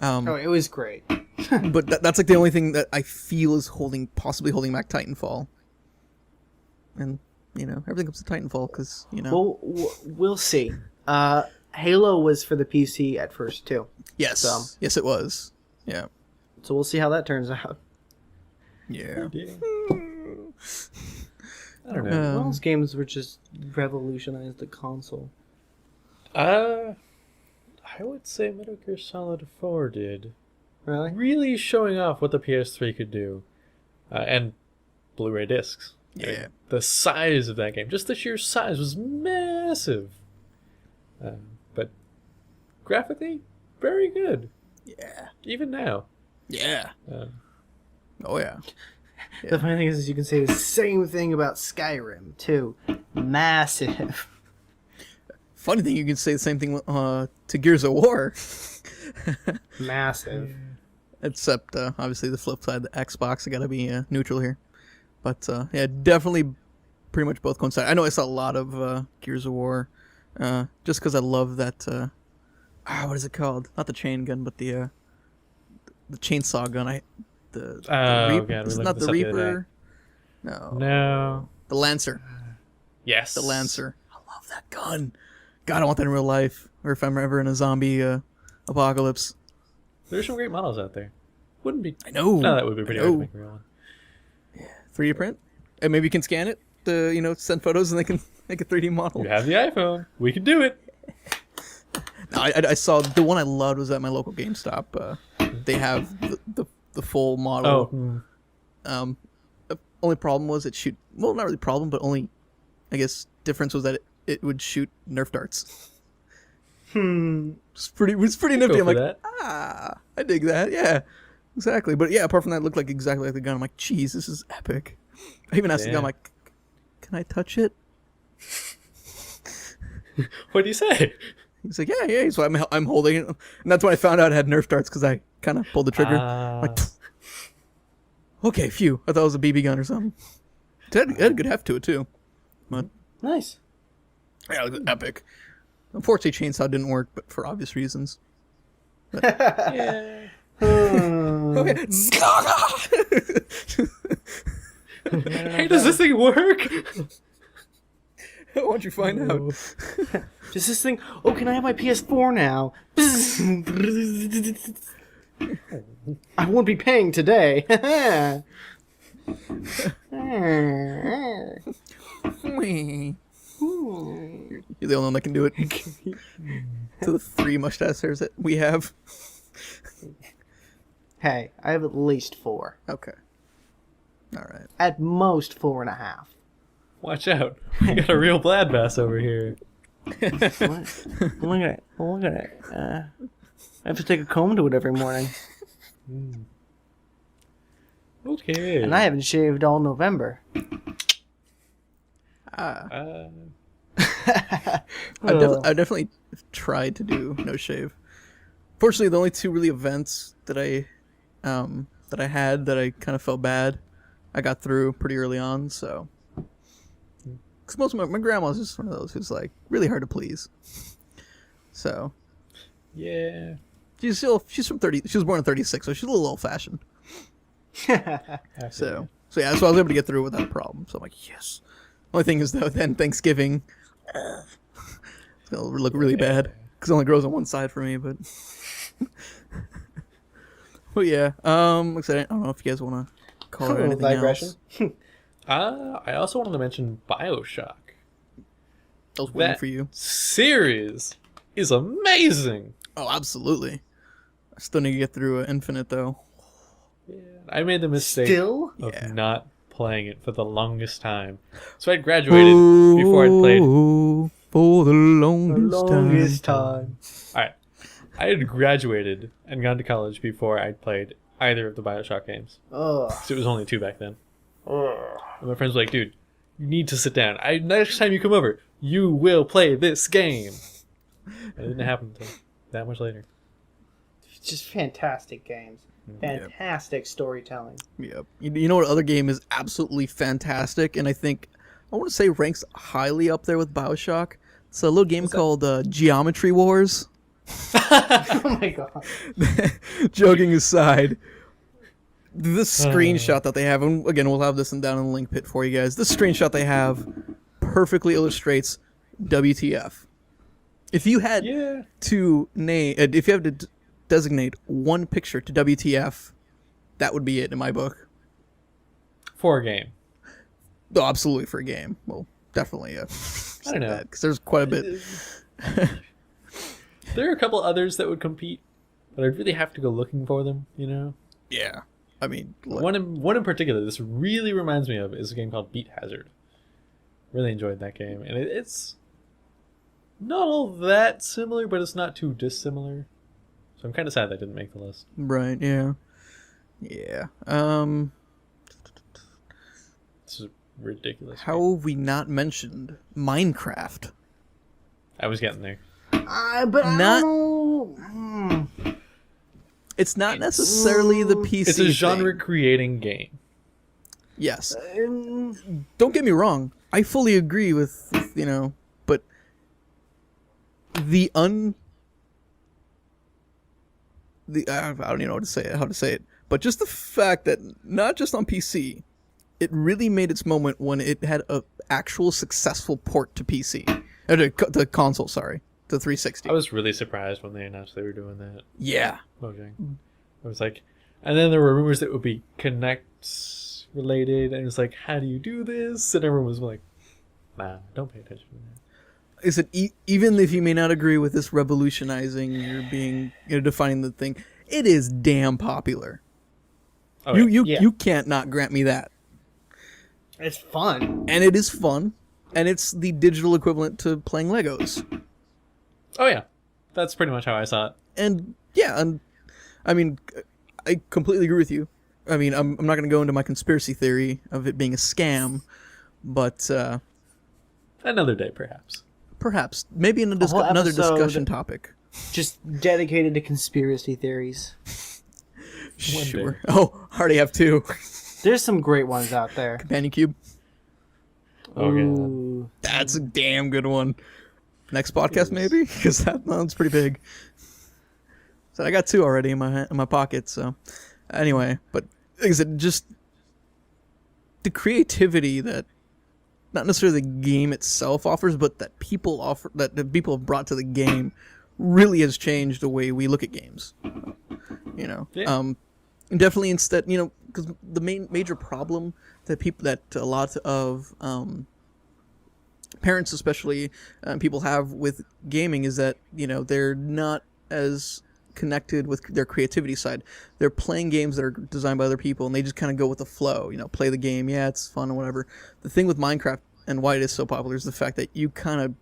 It was great. But that's like the only thing that I feel is possibly holding back Titanfall. And everything comes to Titanfall because Well, we'll see. Halo was for the PC at first too. Yes, yes, it was. Yeah. So we'll see how that turns out. Yeah. I don't know. Those games were just revolutionized the console. I would say Metal Gear Solid 4 did. Really? Really showing off what the PS3 could do. And Blu-ray discs. Yeah. The size of that game, just the sheer size was massive. But graphically, very good. Yeah. Even now. Yeah. Oh yeah. The funny thing is you can say the same thing about Skyrim too. Massive. Funny thing, you can say the same thing to Gears of War. Massive. Except, obviously, the flip side, the Xbox, I gotta be neutral here. But, yeah, definitely pretty much both coincide. I know I saw a lot of Gears of War, just because I love that, what is it called? Not the chain gun, but the chainsaw gun. God, it's not the Reaper. No. The Lancer. Yes. The Lancer. I love that gun. God, I want that in real life. Or if I'm ever in a zombie apocalypse. There's some great models out there. Wouldn't be. I know. No, that would be pretty hard to make a real one. 3D print? And maybe you can scan it to, send photos and they can make a 3D model. You have the iPhone. We can do it. No, I saw the one I loved was at my local GameStop. They have the full model. Oh. The only problem was it shoot. Well, not really problem, but only I guess difference was that it would shoot Nerf darts. It's pretty nifty. I'm like, that. I dig that. Yeah, exactly. But yeah, apart from that, it looked like exactly like the gun. I'm like, geez, this is epic. I even asked the guy, I'm like, can I touch it? What do you say? He's like, yeah. So I'm holding it, and that's when I found out it had Nerf darts because I kind of pulled the trigger. Like, okay, phew. I thought it was a BB gun or something. It had a good heft to it too. But Nice. yeah, it was epic. Unfortunately, chainsaw didn't work, but for obvious reasons. But, Yeah. okay. Hey, does this thing work? Why don't you find out? Does this thing? Oh, can I have my PS4 now? I won't be paying today. You're the only one that can do it. To the 3 mustache hairs that we have. Hey, I have at least 4. Okay. All right. At most 4.5. Watch out. We got a real bloodbath over here. What? Look at it. Look at it. I have to take a comb to it every morning. Okay. And I haven't shaved all November. I've definitely tried to do no shave. Fortunately, the only 2 really events that I had that I kind of felt bad, I got through pretty early on. So, because most of my grandma's just one of those who's like really hard to please. So, Yeah. she's from 30. She was born in 36, so she's a little old fashioned. So yeah, so I was able to get through without a problem. So I'm like, yes. Only thing is though, then Thanksgiving, it's gonna look really bad because it only grows on one side for me. But yeah, like I said, I don't know if you guys want to call it anything digression. else. I also wanted to mention BioShock. I was waiting That for you. series is amazing. Oh, absolutely. I still need to get through Infinite though. Yeah, I made the mistake Still? of Yeah. not playing it for the longest time. So I graduated before I'd played. For the longest, time. Alright. I had graduated and gone to college before I'd played either of the Bioshock games. Ugh. So it was only 2 back then. And my friends were like, dude, you need to sit down. Next time you come over, you will play this game. And it didn't happen until that much later. Just fantastic games. Fantastic storytelling. Yep. You know what other game is absolutely fantastic, and I think I want to say ranks highly up there with BioShock. It's a little game called Geometry Wars. Oh my god. Joking aside, this screenshot that they have, and again, we'll have this down in the link pit for you guys. This screenshot they have perfectly illustrates WTF. If you had to name, if you have to designate one picture to WTF, that would be it in my book. For a game. Oh, absolutely for a game. Well, definitely. I don't know. Because there's quite a bit. There are a couple others that would compete, but I'd really have to go looking for them, you know? Yeah. I mean, One in particular this really reminds me of is a game called Beat Hazard. Really enjoyed that game. And it's not all that similar, but it's not too dissimilar. So I'm kind of sad that didn't make the list. Right, yeah. Yeah. This is ridiculous. How have we not mentioned Minecraft? I was getting there. But I Not- don't know. It's not necessarily the PC It's a thing. genre-creating game. Yes. Don't get me wrong. I fully agree with but the I don't even know how to say it, but just the fact that not just on PC, it really made its moment when it had a actual successful port to PC, to console. Sorry, to 360. I was really surprised when they announced they were doing that. Yeah. Mojang. I was like, and then there were rumors that it would be Kinect related, and it was like, how do you do this? And everyone was like, nah, don't pay attention to that. Is it even if you may not agree with this revolutionizing or being defining the thing, it is damn popular. Oh, You can't not grant me that. It's fun. And it is fun, and it's the digital equivalent to playing Legos. Oh yeah, that's pretty much how I saw it. And yeah, and I mean, I completely agree with you. I mean, I'm not going to go into my conspiracy theory of it being a scam, but Another day, perhaps. perhaps maybe in whole another episode- discussion topic. Just dedicated to conspiracy theories. One Sure. day. Oh, I already have 2. There's some great ones out there. Companion Cube. Okay. Ooh. That's a damn good one. Next podcast, maybe, because that one's pretty big. So I got 2 already in my pocket. So anyway, but like I said, just the creativity that not necessarily the game itself offers, but that people have brought to the game really has changed the way we look at games. Yeah. Definitely instead, because the major problem that a lot of parents, especially people, have with gaming is that they're not as connected with their creativity side. They're playing games that are designed by other people, and they just kind of go with the flow. Play the game, yeah, it's fun and whatever. The thing with Minecraft and why it is so popular is the fact that you kind of,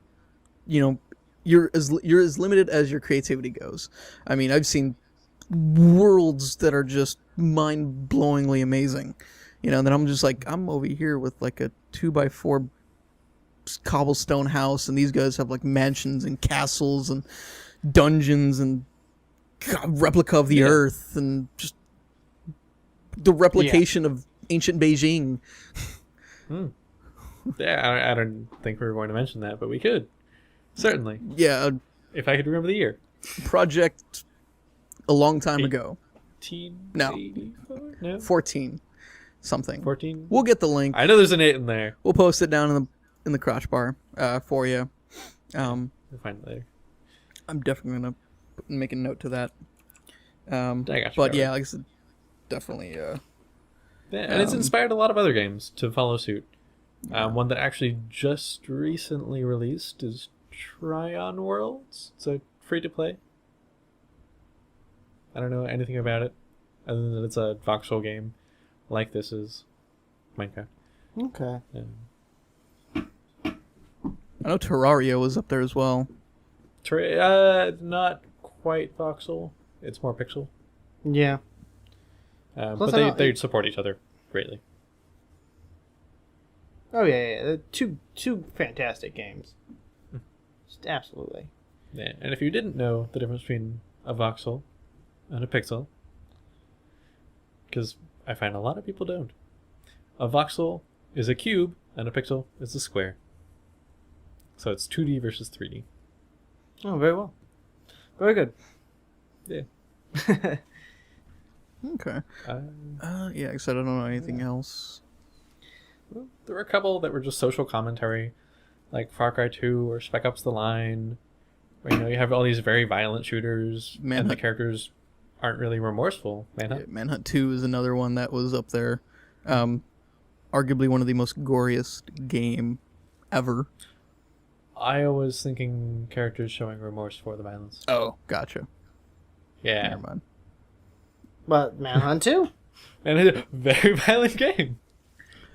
you're as limited as your creativity goes. I mean, I've seen worlds that are just mind-blowingly amazing. Then I'm just like, I'm over here with like a 2x4 cobblestone house, and these guys have like mansions and castles and dungeons and replica of the earth and just the replication of ancient Beijing. Yeah, I don't think we were going to mention that, but we could. Certainly. Yeah, If I could remember the year. project a long time ago. 1884? No. 14 something. 14? We'll get the link. I know there's an 8 in there. We'll post it down in the crotch bar for you. We'll find it later. I'm definitely gonna make a note to that. I got you But covered. yeah, like I said, definitely. Yeah, and it's inspired a lot of other games to follow suit. One that actually just recently released is Tryon Worlds. It's a free-to-play. I don't know anything about it, other than that it's a voxel game, like this is Minecraft. Okay. I know Terraria was up there as well. Not quite voxel. It's more pixel. Yeah. Plus, But they support each other greatly. Oh yeah. They're two fantastic games. Just absolutely. Yeah. And if you didn't know the difference between a voxel and a pixel, because I find a lot of people don't, a voxel is a cube and a pixel is a square. So it's 2D versus 3D. Oh, very well. Very good. Yeah. Okay. Yeah, because I don't know anything else. Well, there were a couple that were just social commentary, like Far Cry 2 or Spec Ops: The Line, where you have all these very violent shooters, and the Manhunt. characters aren't really remorseful. Manhunt. Yeah, Manhunt 2 is another one that was up there. Arguably one of the most goriest game ever. I was thinking characters showing remorse for the violence. Oh, gotcha. Yeah. Never mind. But Manhunt 2? And it's a very violent game.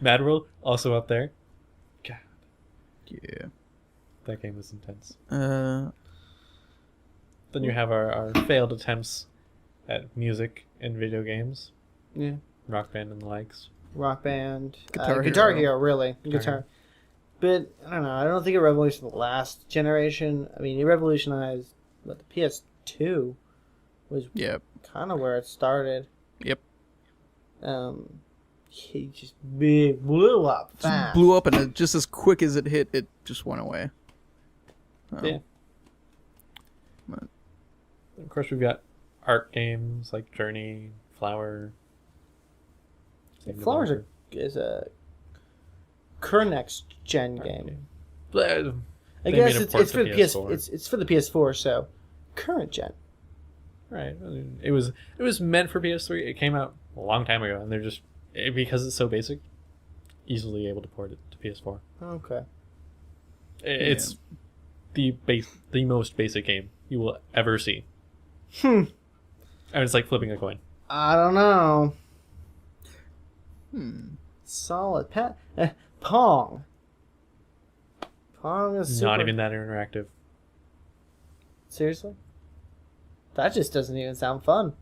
Mad World, also up there. God, Yeah. that game was intense. Uh, Then you have our failed attempts at music in video games. Yeah. Rock Band and the likes. Rock Band. Guitar Guitar Hero. Hero, really. Guitar Guitar. But, I don't know. I don't think it revolutionized the last generation. I mean, it revolutionized the PS2 was yeah. kind of where it started. Yep. He just blew up Just fast. blew up, and just as quick as it hit, it just went away. Yeah. But- Of course, we've got art games like Journey, Flower. Same Flowers developer. is a current next gen Art game. But I they guess made a it's port for to the PS4. it's for the PS4, so current gen. Right. I mean, it was meant for PS3. It came out a long time ago, and they're just because it's so basic, easily able to port it to PS4. Okay. It's the most basic game you will ever see. Hmm. And it's like flipping a coin. I don't know. Hmm. Solid Pong. Pong is super... Not even that interactive. Seriously? That just doesn't even sound fun.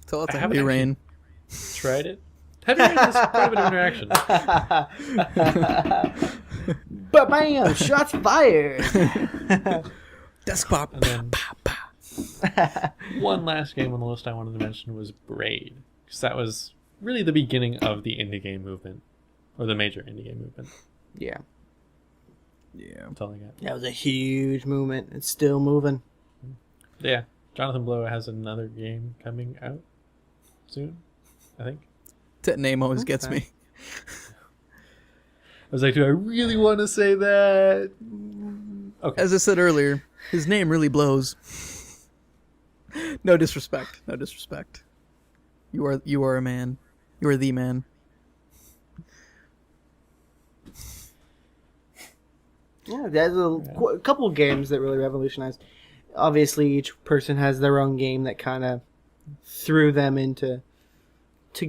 Tell it I to haven't Heavy Rain. Tried it. Heavy Rain has quite a bit of interaction. But bam! Shots fired! Desk pop. And then one last game on the list I wanted to mention was Braid, because that was really the beginning of the indie game movement, or the major indie game movement. Yeah. Yeah. That's all I got. That was a huge movement. It's still moving. Yeah, Jonathan Blow has another game coming out soon, I think. That name always gets Okay. me. I was like, do I really want to say that? Okay. As I said earlier, his name really blows. No disrespect. No disrespect. You are a man. You are the man. Yeah, there's a couple of games that really revolutionized. Obviously, each person has their own game that kind of threw them into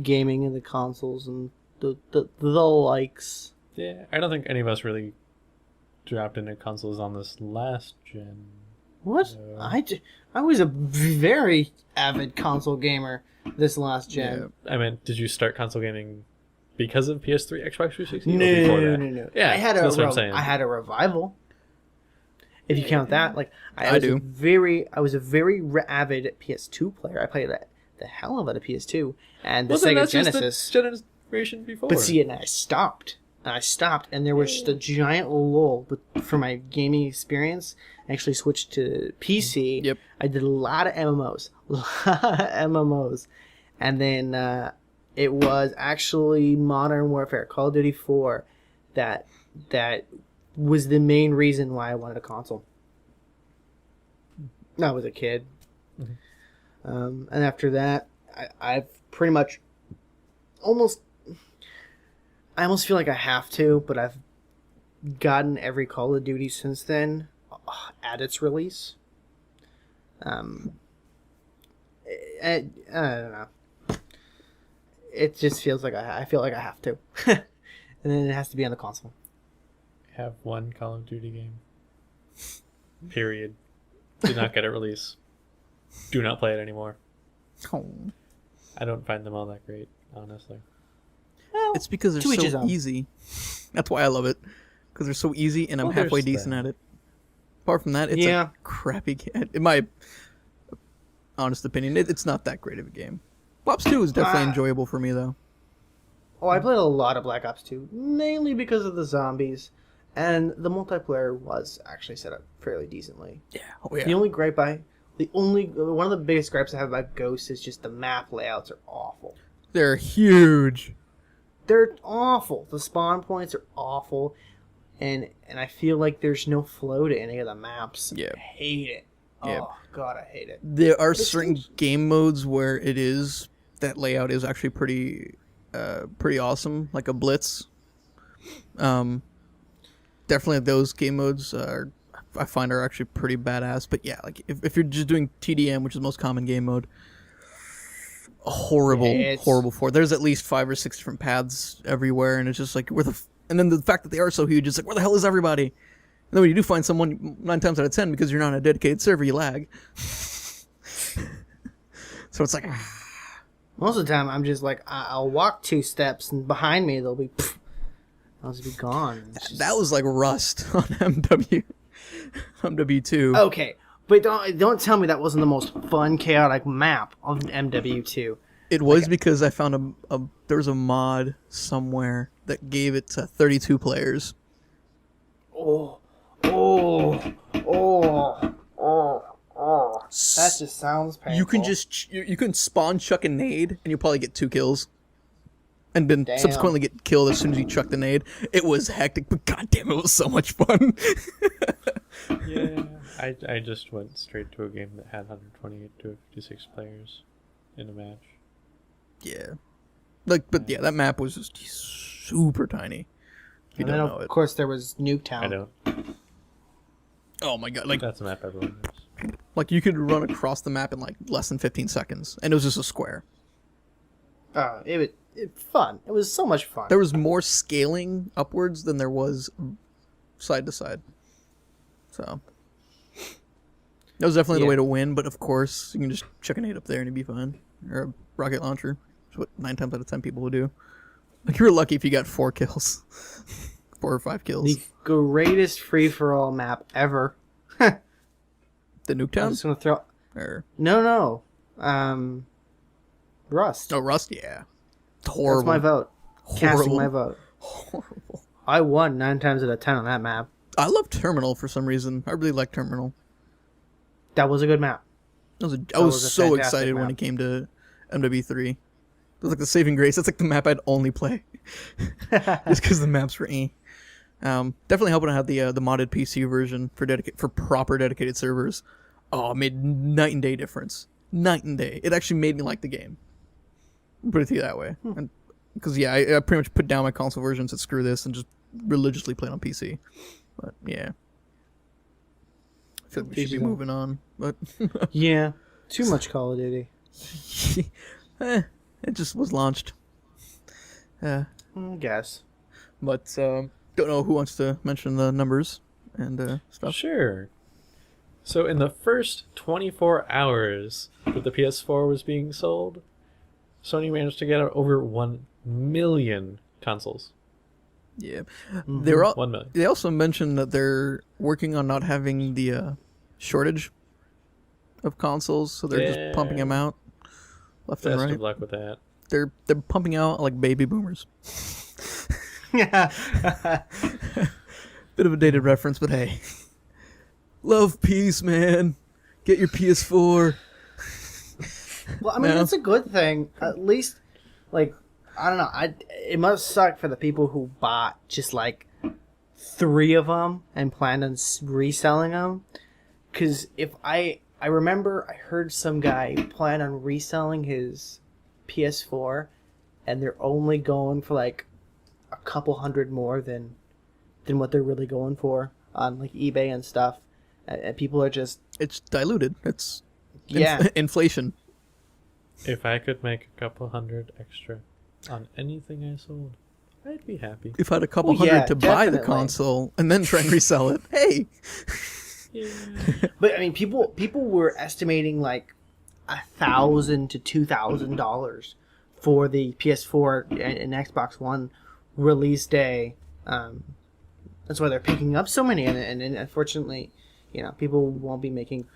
gaming and the consoles and the likes. Yeah, I don't think any of us really dropped into consoles on this last gen. What? I was a very avid console gamer this last gen. I mean, did you start console gaming because of PS3, Xbox 360? No, or before no, that? no, no. Yeah, I had that's what I'm saying. I had a revival. If you count that, like I do. I was a very avid PS2 player. I played the hell of it at PS2 and the Wasn't Sega that just Genesis. the generation before? But see, and I stopped. And there was just a giant lull for my gaming experience. I actually switched to PC. Yep. I did a lot of MMOs. And then it was actually Modern Warfare, Call of Duty 4, that was the main reason why I wanted a console. I was a kid. Mm-hmm. And after that, I've pretty much I almost feel like I have to, but I've gotten every Call of Duty since then at its release. I don't know. It just feels like I feel like I have to, and then it has to be on the console. Have one Call of Duty game. Period. Did not get a release. Do not play it anymore. Oh. I don't find them all that great, honestly. Well, It's because to each they're his so own. easy. That's why I love it. Because they're so easy, and I'm Well, halfway there's decent that. at it. Apart from that, it's Yeah. a crappy game. In my honest opinion, it's not that great of a game. Ops 2 is definitely enjoyable for me, though. Oh, I played a lot of Black Ops 2, mainly because of the zombies, and the multiplayer was actually set up fairly decently. Yeah. Oh, yeah. The only one of the biggest gripes I have about Ghost is just the map layouts are awful. They're huge. They're awful. The spawn points are awful, and I feel like there's no flow to any of the maps. Yeah. I hate it. Yeah. Oh God, I hate it. There are This certain game's- game modes where that layout is actually pretty awesome, like a Blitz. Definitely those game modes I find are actually pretty badass. But yeah, like if you're just doing TDM, which is the most common game mode, horrible for. There's at least 5 or 6 different paths everywhere, and it's just like and then the fact that they are so huge, it's like where the hell is everybody? And then when you do find someone, 9 times out of 10, because you're not on a dedicated server, you lag. So it's like, Most of the time, I'm just like, I'll walk 2 steps, and behind me, they'll be, I'll just be gone. It's just- that was like Rust on MW2. Okay, but don't tell me that wasn't the most fun, chaotic map of MW2. It was because I found there was a mod somewhere that gave it to 32 players. Oh. That just sounds painful. You can you can spawn, chuck a nade, and you'll probably get 2 kills. And then Damn. subsequently get killed as soon as you chuck the nade. It was hectic, but goddamn, it was so much fun. Yeah, I just went straight to a game that had 128 to 56 players in a match. Yeah. But that map was just super tiny. If you And then, don't know of it. course, there was Nuketown. I don't. Oh my god, like That's a map everyone knows. you could run across the map in like less than 15 seconds, and it was just a square. It fun. It was so much fun. There was more scaling upwards than there was side to side. So that was definitely the Yeah. way to win, but of course you can just chuck a nade up there and you'd be fine. Or a rocket launcher. That's what 9 times out of 10 people would do. Like you were lucky if you got 4 kills. 4 or 5 kills. The greatest free-for-all map ever. The I'm Nuketown? just gonna throw... Or No. Rust. oh, Rust, yeah. Horrible. That's my vote. Casting Horrible. my vote. Horrible. I won 9 times out of 10 on that map. I love Terminal for some reason. I really like Terminal. That was a good map. I was was a so fantastic excited when map. it came to MW3. It was like the saving grace. That's like the map I'd only play, just because the maps were definitely helping to have the modded PC version for proper dedicated servers. Oh, it made night and day difference. Night and day. It actually made me like the game. Put it to you that way. Because I pretty much put down my console version and said screw this and just religiously played on PC. But yeah, I feel like we should be Each his own. moving on. But Yeah. Too much Call of Duty. it just was launched. I guess. But don't know who wants to mention the numbers and stuff. Sure. So in the first 24 hours that the PS4 was being sold, Sony managed to get out over 1 million consoles. Yeah, Mm-hmm. they were all, 1 million. They also mentioned that they're working on not having the shortage of consoles, so they're just pumping them out left and Best right. of luck with that. They're pumping out like baby boomers. Yeah. Bit of a dated reference, but hey, love peace, man. Get your PS4. Well, I mean, No. it's a good thing. At least, like, I don't know. It must suck for the people who bought just like 3 of them and planned on reselling them. Because if I remember, I heard some guy plan on reselling his PS4, and they're only going for like a couple hundred more than what they're really going for on like eBay and stuff. And people are just It's diluted. It's yeah. inflation. If I could make a couple hundred extra on anything I sold, I'd be happy. If I had a couple Well, yeah, hundred to buy the definitely. console and then try and resell it, hey, Yeah. But I mean, people were estimating like $1,000 to $2,000 for the PS4 and Xbox One release day. That's why they're picking up so many, and unfortunately, people won't be making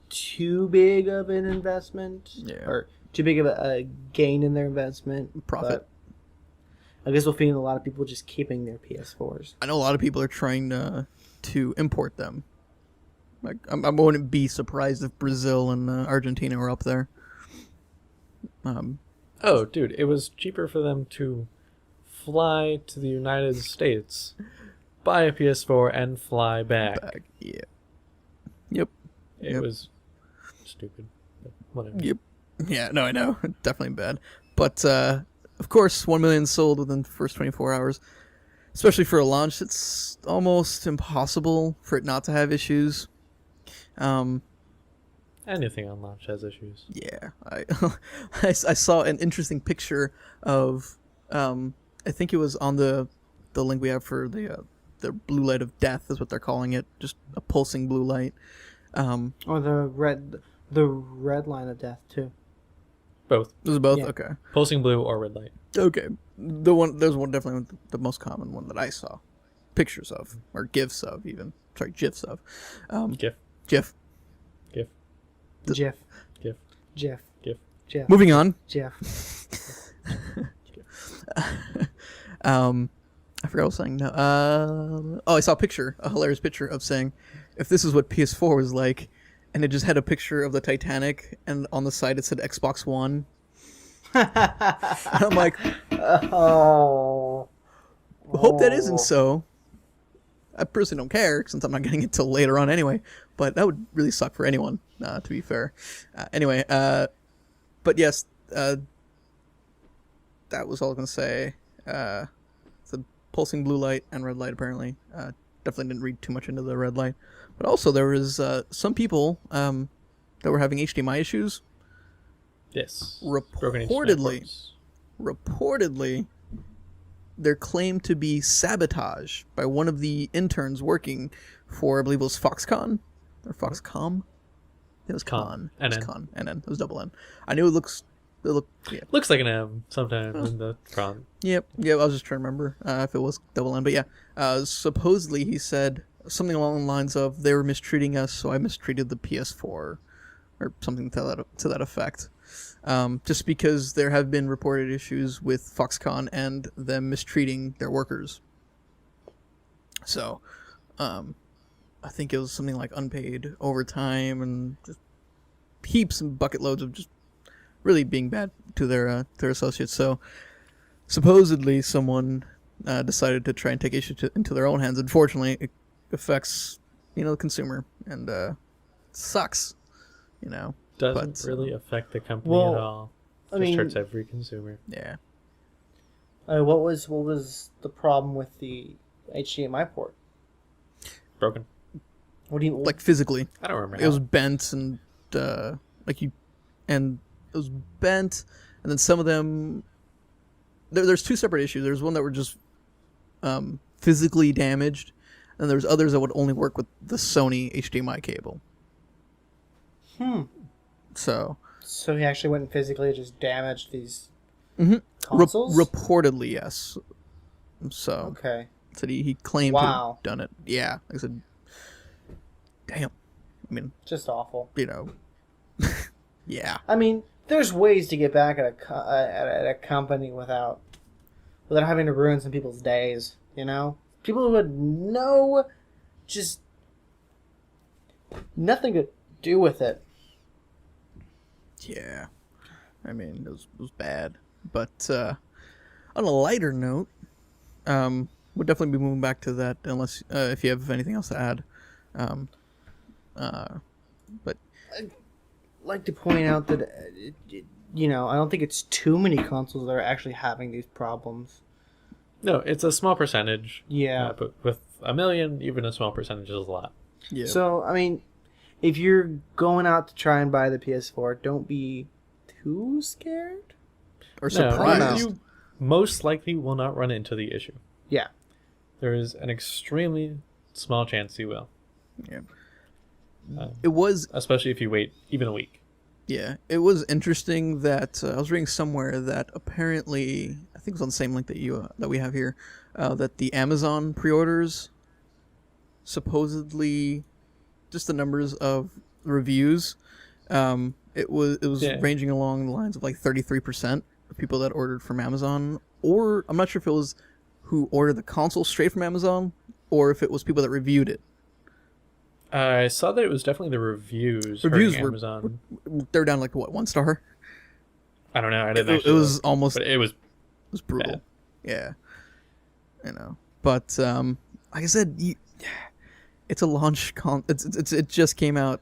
too big of an investment, or too big of a gain in their investment. Profit. But I guess we'll find a lot of people just keeping their PS4s. I know a lot of people are trying to import them. Like, I wouldn't be surprised if Brazil and Argentina were up there. Oh, dude, it was cheaper for them to fly to the United States, buy a PS4, and fly back. Yeah. Yep. It was stupid. But whatever. Yep. Yeah, no, I know. Definitely bad. But, of course, 1 million sold within the first 24 hours. Especially for a launch, it's almost impossible for it not to have issues. Anything on launch has issues. Yeah. I saw an interesting picture of, I think it was on the link we have for the blue light of death is what they're calling it. Just a pulsing blue light. Or the red line of death too. Both. Those are both? Yeah. Okay. Pulsing blue or red light. Okay. There's one definitely the most common one that I saw. Pictures of. Or GIFs of even. Sorry, GIFs of. GIF. GIF. GIF. Jeff. GIF. Jeff. GIF. Jeff. Moving on. Jeff. I forgot what I was saying. No. I saw a hilarious picture of saying, if this is what PS4 was like, and it just had a picture of the Titanic, and on the side it said Xbox One. And I'm like, Oh. hope that isn't so. I personally don't care, since I'm not getting it till later on anyway. But that would really suck for anyone, to be fair. Anyway, but yes, that was all I was going to say. The pulsing blue light and red light, apparently. Definitely didn't read too much into the red light. But also, there was some people that were having HDMI issues. Yes. Reportedly, they're claimed to be sabotage by one of the interns working for, I believe it was Foxconn or Foxcom. It was Con. It was NN. Con. NN. It was double N. I knew it looked. Yeah. Looks like an M sometimes in the front. Yep. Yeah. I was just trying to remember if it was double N, but yeah. Supposedly he said something along the lines of they were mistreating us, so I mistreated the PS4, or something to that effect. Just because there have been reported issues with Foxconn and them mistreating their workers. So, I think it was something like unpaid overtime and just heaps and bucket loads of just really being bad to their associates. So, supposedly someone decided to try and take issue into their own hands. Unfortunately, it affects the consumer, and sucks. Doesn't really affect the company at all. Just hurts every consumer. Yeah. What was the problem with the HDMI port? Broken. What do you Like physically? I don't remember. It was bent and and it was bent, and then some of them. There's two separate issues. There's one that were just physically damaged, and there's others that would only work with the Sony HDMI cable. So he actually went and physically just damaged these Mhm. consoles? Reportedly, yes. So Okay. said he claimed to Wow. have done it. Yeah, I said, damn. I mean, Just awful. yeah. I mean, there's ways to get back at a company without having to ruin some people's days, People who would know just nothing to do with it. Yeah. I mean, it was bad. But on a lighter note, we'll definitely be moving back to that unless if you have anything else to add. But I'd like to point out that, I don't think it's too many consoles that are actually having these problems. No, it's a small percentage. Yeah. But with 1 million, even a small percentage is a lot. yeah. So, I mean, if you're going out to try and buy the PS4, don't be too scared. Or No, surprised. you most likely will not run into the issue. Yeah. There is an extremely small chance you will. Yeah. It was Especially if you wait even a week. Yeah, it was interesting that I was reading somewhere that apparently, I think it was on the same link that that we have here, that the Amazon pre-orders supposedly just the numbers of reviews, it was Yeah. ranging along the lines of like 33% of people that ordered from Amazon, or I'm not sure if it was who ordered the console straight from Amazon, or if it was people that reviewed it. I saw that it was definitely the reviews. Reviews hurting were- Amazon. They're down like what, 1 star? I don't know. I It, didn't it actually. was look, almost but it was. brutal. bad. Yeah, but like I said, it's a launch it just came out.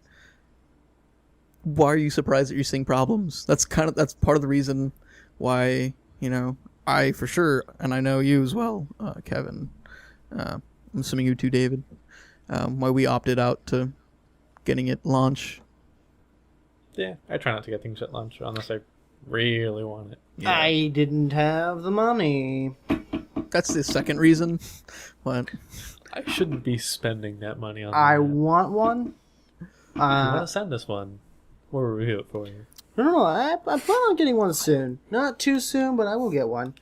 Why are you surprised that you're seeing problems? That's part of the reason why I for sure, and I know you as well, Kevin. I'm assuming you too, David. Why we opted out to getting it launch. Yeah, I try not to get things at launch unless I really want it. Yeah. I didn't have the money. That's the second reason. What? I shouldn't be spending that money on. I that. want one. If you want to send us one, we'll review it for you. No, I plan on getting one soon. Not too soon, but I will get one.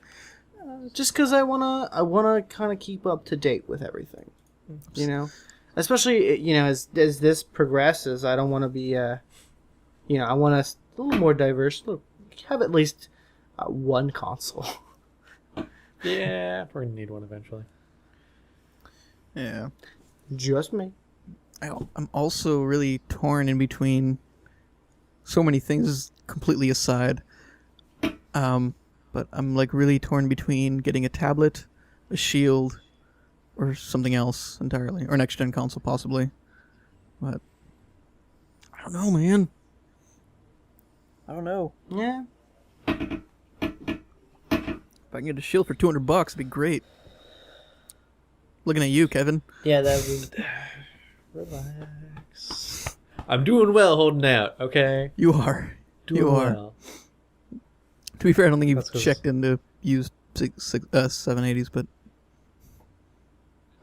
Just because I wanna kind of keep up to date with everything. You know, especially as this progresses, I don't want to be I want us a little more diverse. Look, have at least one console. Yeah, we're gonna need one eventually. Yeah. Just me. I'm also really torn in between so many things, completely aside. But I'm like really torn between getting a tablet, a shield, or something else entirely, or next gen console possibly. But I don't know, man. I don't know. Yeah. If I can get a shield for $200, it'd be great. Looking at you, Kevin. Yeah, that was. Relax. I'm doing well holding out, okay? You are. Doing You are. well. To be fair, I don't think That's you've 'cause- checked into used 780s, but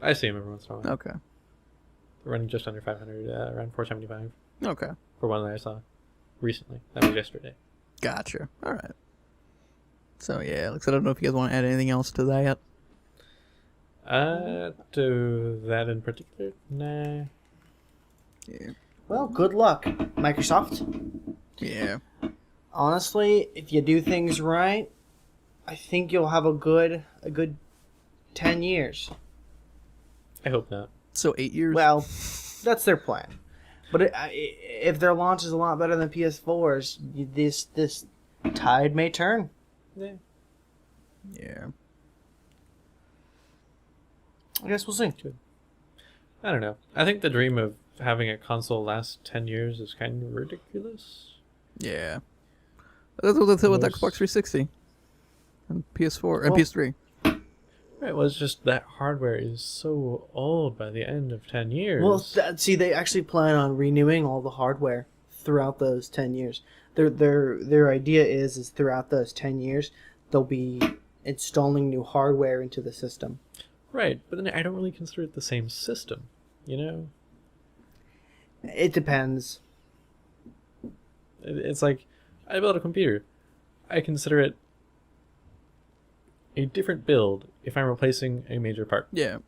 I see them every once in a while. okay. They're running just under 500, around 475 Okay. for one that I saw recently. That was yesterday. Gotcha. All right. So yeah, like I said, I don't know if you guys want to add anything else to that yet. To that in particular? Nah. Yeah. Well, good luck, Microsoft. Yeah. Honestly, if you do things right, I think you'll have a good 10 years. I hope not. So 8 years. Well, that's their plan. But if their launch is a lot better than PS4's, this tide may turn. Yeah. Yeah. I guess we'll see. I don't know. I think the dream of having a console last 10 years is kind of ridiculous. Yeah. That's what they said with Most- Xbox 360 and PS4 and Well- PS3. Right, well, it's just that hardware is so old by the end of 10 years. Well, see, they actually plan on renewing all the hardware throughout those 10 years. Their idea is throughout those 10 years, they'll be installing new hardware into the system. Right, but then I don't really consider it the same system, you know? It depends. It's like, I build a computer. I consider it a different build if I'm replacing a major part. Yeah.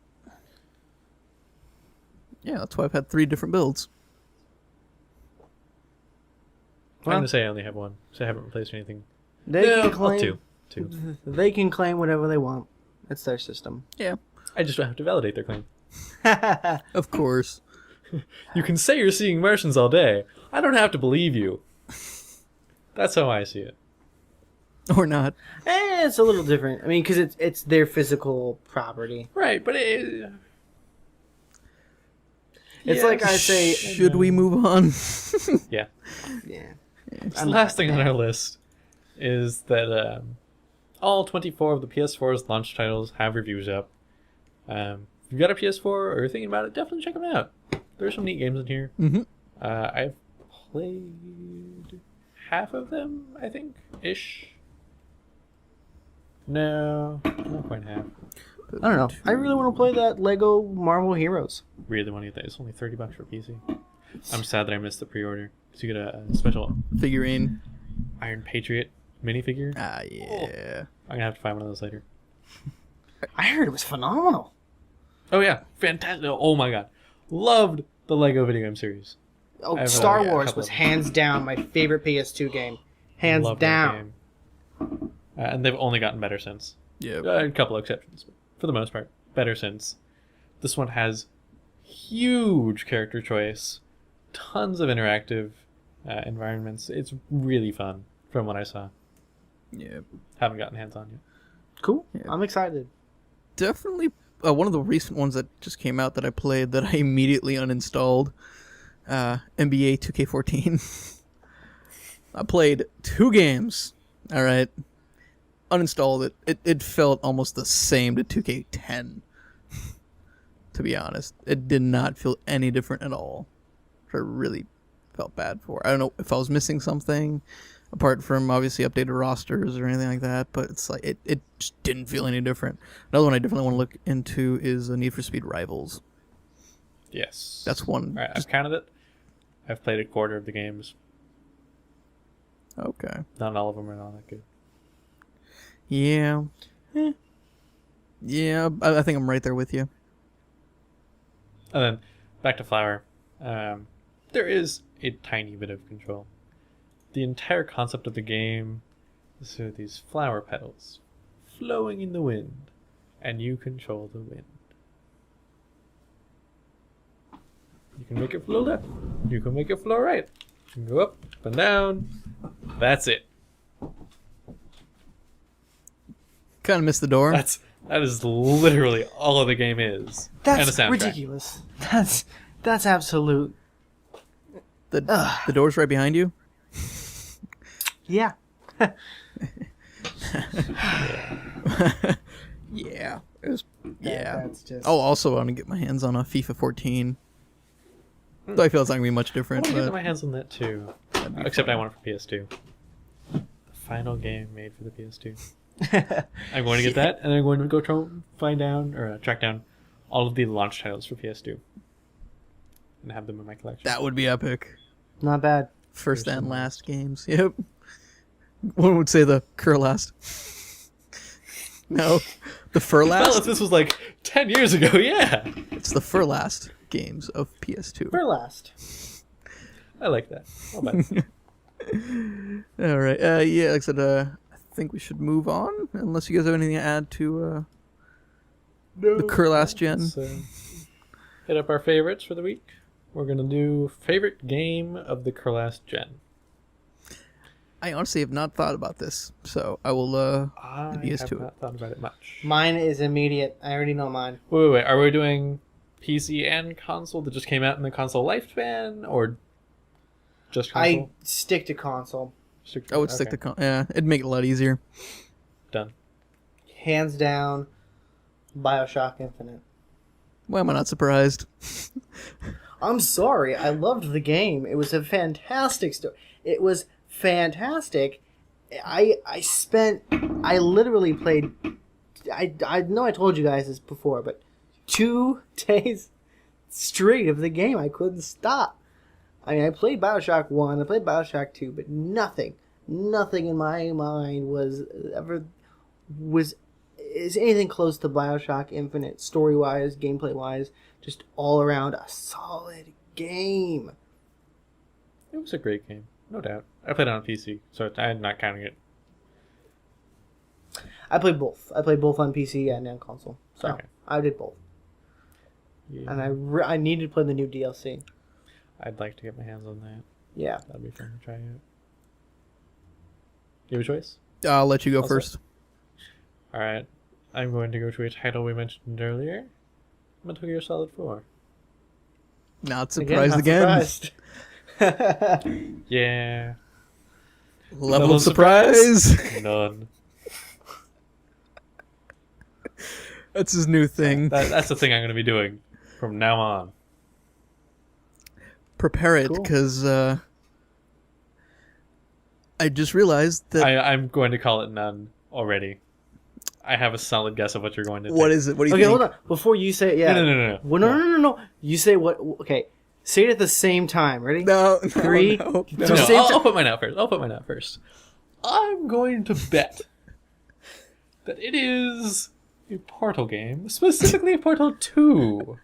Yeah, that's why I've had 3 different builds. I'm going to say I only have one, so I haven't replaced anything. They No, can well, claim two. They can claim whatever they want. It's their system. Yeah. I just don't have to validate their claim. Of course. You can say you're seeing Martians all day. I don't have to believe you. That's how I see it. Or not. It's a little different. I mean, because it's their physical property. Right, but It's Yeah, like I say. Should we move on? yeah. Yeah. The last thing on our list is that all 24 of the PS4's launch titles have reviews up. If you've got a PS4 or you're thinking about it, definitely check them out. There's some neat games in here. Mm-hmm. I've played half of them, I think, ish. No, not quite half. I don't know. I really want to play that Lego Marvel Heroes. Really want to get that. It's only $30 for PC. I'm sad that I missed the pre-order. So you get a special Figurine. Iron Patriot minifigure. Ah, yeah. I'm gonna have to find one of those later. I heard it was phenomenal. Oh yeah, fantastic! Oh my god, loved the Lego video game series. Oh, I have Star a Wars couple was of them. hands down my favorite PS2 game. Hands Love that down. game. And they've only gotten better since. Yeah. A couple of exceptions, but for the most part, better since. This one has huge character choice, tons of interactive environments. It's really fun from what I saw. Yeah. Haven't gotten hands on yet. Cool. Yeah. I'm excited. Definitely one of the recent ones that just came out that I played that I immediately uninstalled. NBA 2K14. I played 2 games. All right. Uninstalled it. It felt almost the same to 2K10. To be honest, it did not feel any different at all. Which I really felt bad for. I don't know if I was missing something, apart from obviously updated rosters or anything like that. But it's like it just didn't feel any different. Another one I definitely want to look into is Need for Speed Rivals. Yes. That's one. All right, I've counted it. I've played a quarter of the games. Okay. Not all of them are all that good. Yeah. Yeah, I think I'm right there with you. And then back to Flower. There is a tiny bit of control. The entire concept of the game is through these flower petals flowing in the wind, and you control the wind. You can make it flow left. You can make it flow right. You can go up and down. That's it. Kind of missed the door. That is literally all of the game is. And a That's soundtrack. ridiculous. That's absolute. The door's right behind you. Yeah. Yeah. It was, yeah. That's just. Oh, also, I want to get my hands on a FIFA 14. Though I feel it's not going to be much I different. want to get But my hands on that too. Except I want it for PS2. The final game made for the PS2. I'm going to get that, and I'm going to go track down all of the launch titles for PS2 and have them in my collection. that would be epic. Not bad. First First and and last games. Yep. One would say the last. No. The Well, if last. this was like 10 years ago, yeah. It's the last games of PS2. For last. I like that. Not bad. All right. Yeah, like I said, I think we should move on, unless you guys have anything to add to the last gen. Let's, hit up our favorites for the week. We're going to do favorite game of the last gen. I honestly have not thought about this, so I will I get used have to it. not thought about it much. Mine is immediate. I already know mine. Wait. Are we doing PC and console that just came out in the console lifespan, or just console? I stick to console. I would stick to yeah, it'd make it a lot easier. Done. Hands down, BioShock Infinite. Why am I not surprised? I'm sorry. I loved the game. It was a fantastic story. It was fantastic. I literally played. I know I told you guys this before, but 2 days straight of the game, I couldn't stop. I mean, I played BioShock 1, I played BioShock 2, but nothing in my mind was anything close to BioShock Infinite, story-wise, gameplay-wise, just all around a solid game. It was a great game, no doubt. I played it on PC, so I'm not counting it. I played both. I played both on PC and on console, so Okay. I did both. Yeah. And I needed to play the new DLC. I'd like to get my hands on that. Yeah. That'd be fun to try out. You have a choice? I'll let you go Also- first. Alright. I'm going to go to a title we mentioned earlier. Metal Gear Solid 4. Not surprised not again. surprised. Yeah. Level of surprise. None. That's his new thing. That's the thing I'm going to be doing from now on. Prepare it, Cool. because I just realized that. I'm going to call it none already. I have a solid guess of what you're going to What think. is it? What do you Okay, think? hold on. Before you say it, yeah. No. Well, no. You say what? Okay. Say it at the same time. Ready? No, no, 3, no, no. Just No, say I'll put mine out first. I'll put mine out first. I'm going to bet that it is a Portal game, specifically Portal 2.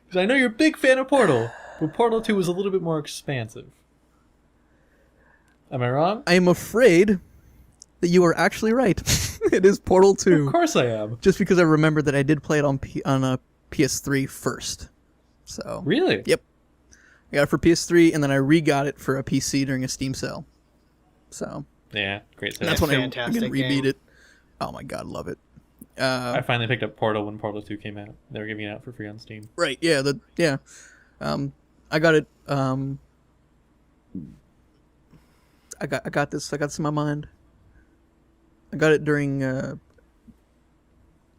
Because I know you're a big fan of Portal, but Portal 2 was a little bit more expansive. Am I wrong? I am afraid that you are actually right. It is Portal 2. Of course I am. Just because I remembered that I did play it on a PS3 first. So Really? Yep. I got it for PS3, and then I re-got it for a PC during a Steam sale. So Yeah, great and that's sales. when I Fantastic again rebeat game. it. Oh my god, love it. I finally picked up Portal when Portal 2 came out. They were giving it out for free on Steam. Right, yeah, I got it. I got this in my mind. I got it during.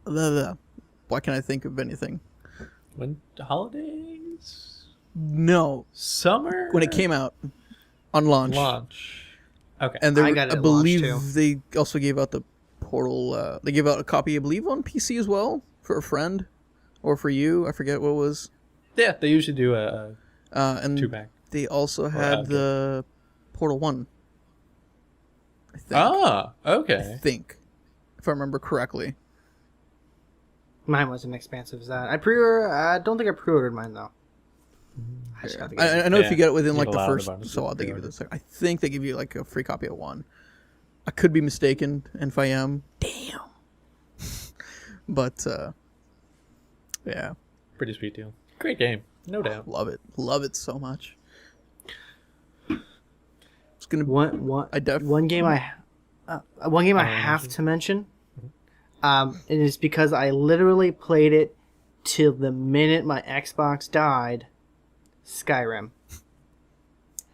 Why can't I think of anything? When holidays? No, Summer? when it came out on launch. Okay. And there, I got it I at believe launch, they also gave out the Portal. They gave out a copy, I believe, on PC as well for a friend, or for you. I forget what it was. Yeah, they usually do a And 2-pack. they also had the Portal 1. I think. Ah, I okay. think, if I remember correctly. Mine wasn't expansive as that. I don't think I pre-ordered mine though. I just got the game. I know if Yeah. you get it within You like get the a lot of the first, bonuses so if they you give you pre-order. this. I think they give you like a free copy of 1. I could be mistaken, and if I am, damn. But yeah, Pretty sweet deal. Great game. No doubt. love it so much. It's gonna. One I def- one game I have mention? to mention. It is because I literally played it till the minute my Xbox died. Skyrim.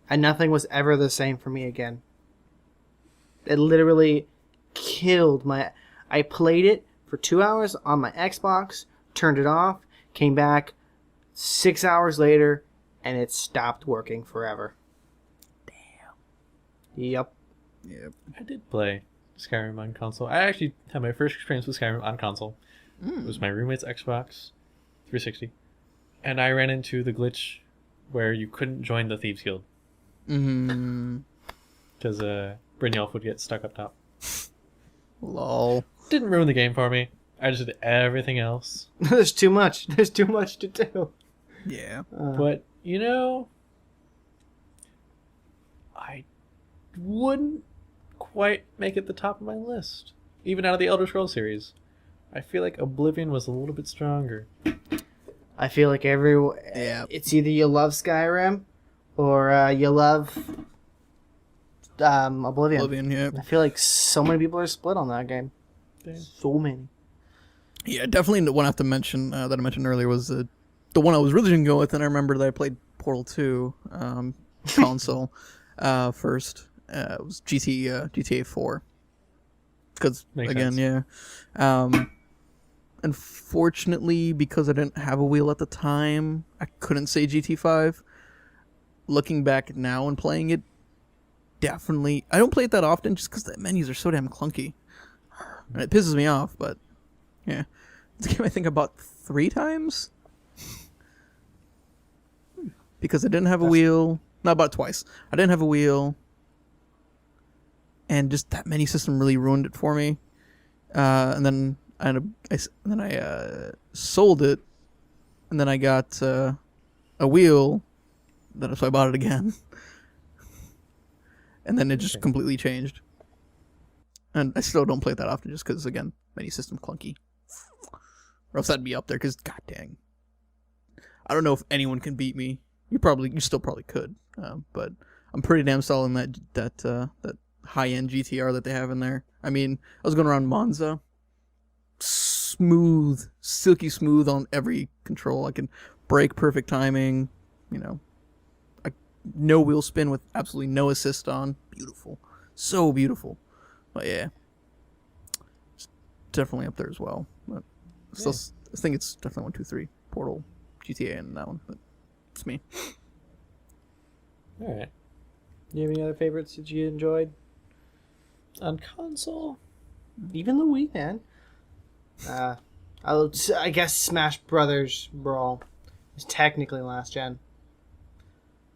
And nothing was ever the same for me again. It literally killed my. I played it for 2 hours on my Xbox, turned it off, came back 6 hours later, and it stopped working forever. Damn. Yep. Yeah. I did play Skyrim on console. I actually had my first experience with Skyrim on console. It was my roommate's Xbox 360. And I ran into the glitch where you couldn't join the Thieves Guild. Mm-hmm. Because Brynjolf would get stuck up top. Lol. Didn't ruin the game for me. I just did everything else. There's too much. There's too much to do. Yeah. But, you know, I wouldn't quite make it the top of my list. Even out of the Elder Scrolls series. I feel like Oblivion was a little bit stronger. I feel like Yeah. it's either you love Skyrim or you love Oblivion. Oblivion. Yeah. I feel like so many people are split on that game. Damn. So many. Yeah, definitely the one I have to mention that I mentioned earlier was the one I was really going to go with, and I remember that I played Portal 2 console first. It was GTA 4. Because, Makes again, sense. yeah. Unfortunately, because I didn't have a wheel at the time, I couldn't say GT5. Looking back now and playing it, definitely... I don't play it that often just because the menus are so damn clunky. And it pisses me off, but... Yeah. It's a game I think I bought 3 times. Because I didn't have a wheel. No, I bought it twice. I didn't have a wheel. And just that menu system really ruined it for me. And then I sold it. And then I got a wheel. So I bought it again. And then it just completely changed. And I still don't play it that often just because, again, menu system clunky. Or else I'd be up there because, god dang. I don't know if anyone can beat me. You still probably could. But I'm pretty damn solid in that high-end GTR that they have in there. I mean, I was going around Monza. Smooth. Silky smooth on every control. I can brake perfect timing. You know. No wheel spin with absolutely no assist on. Beautiful. So beautiful. But yeah. It's definitely up there as well. But still, I think it's definitely 1, 2, 3. Portal, GTA, and that one. But it's me. Alright. Do you have any other favorites that you enjoyed? On console? Even the Wii, man. I guess Smash Brothers Brawl. It's technically last gen.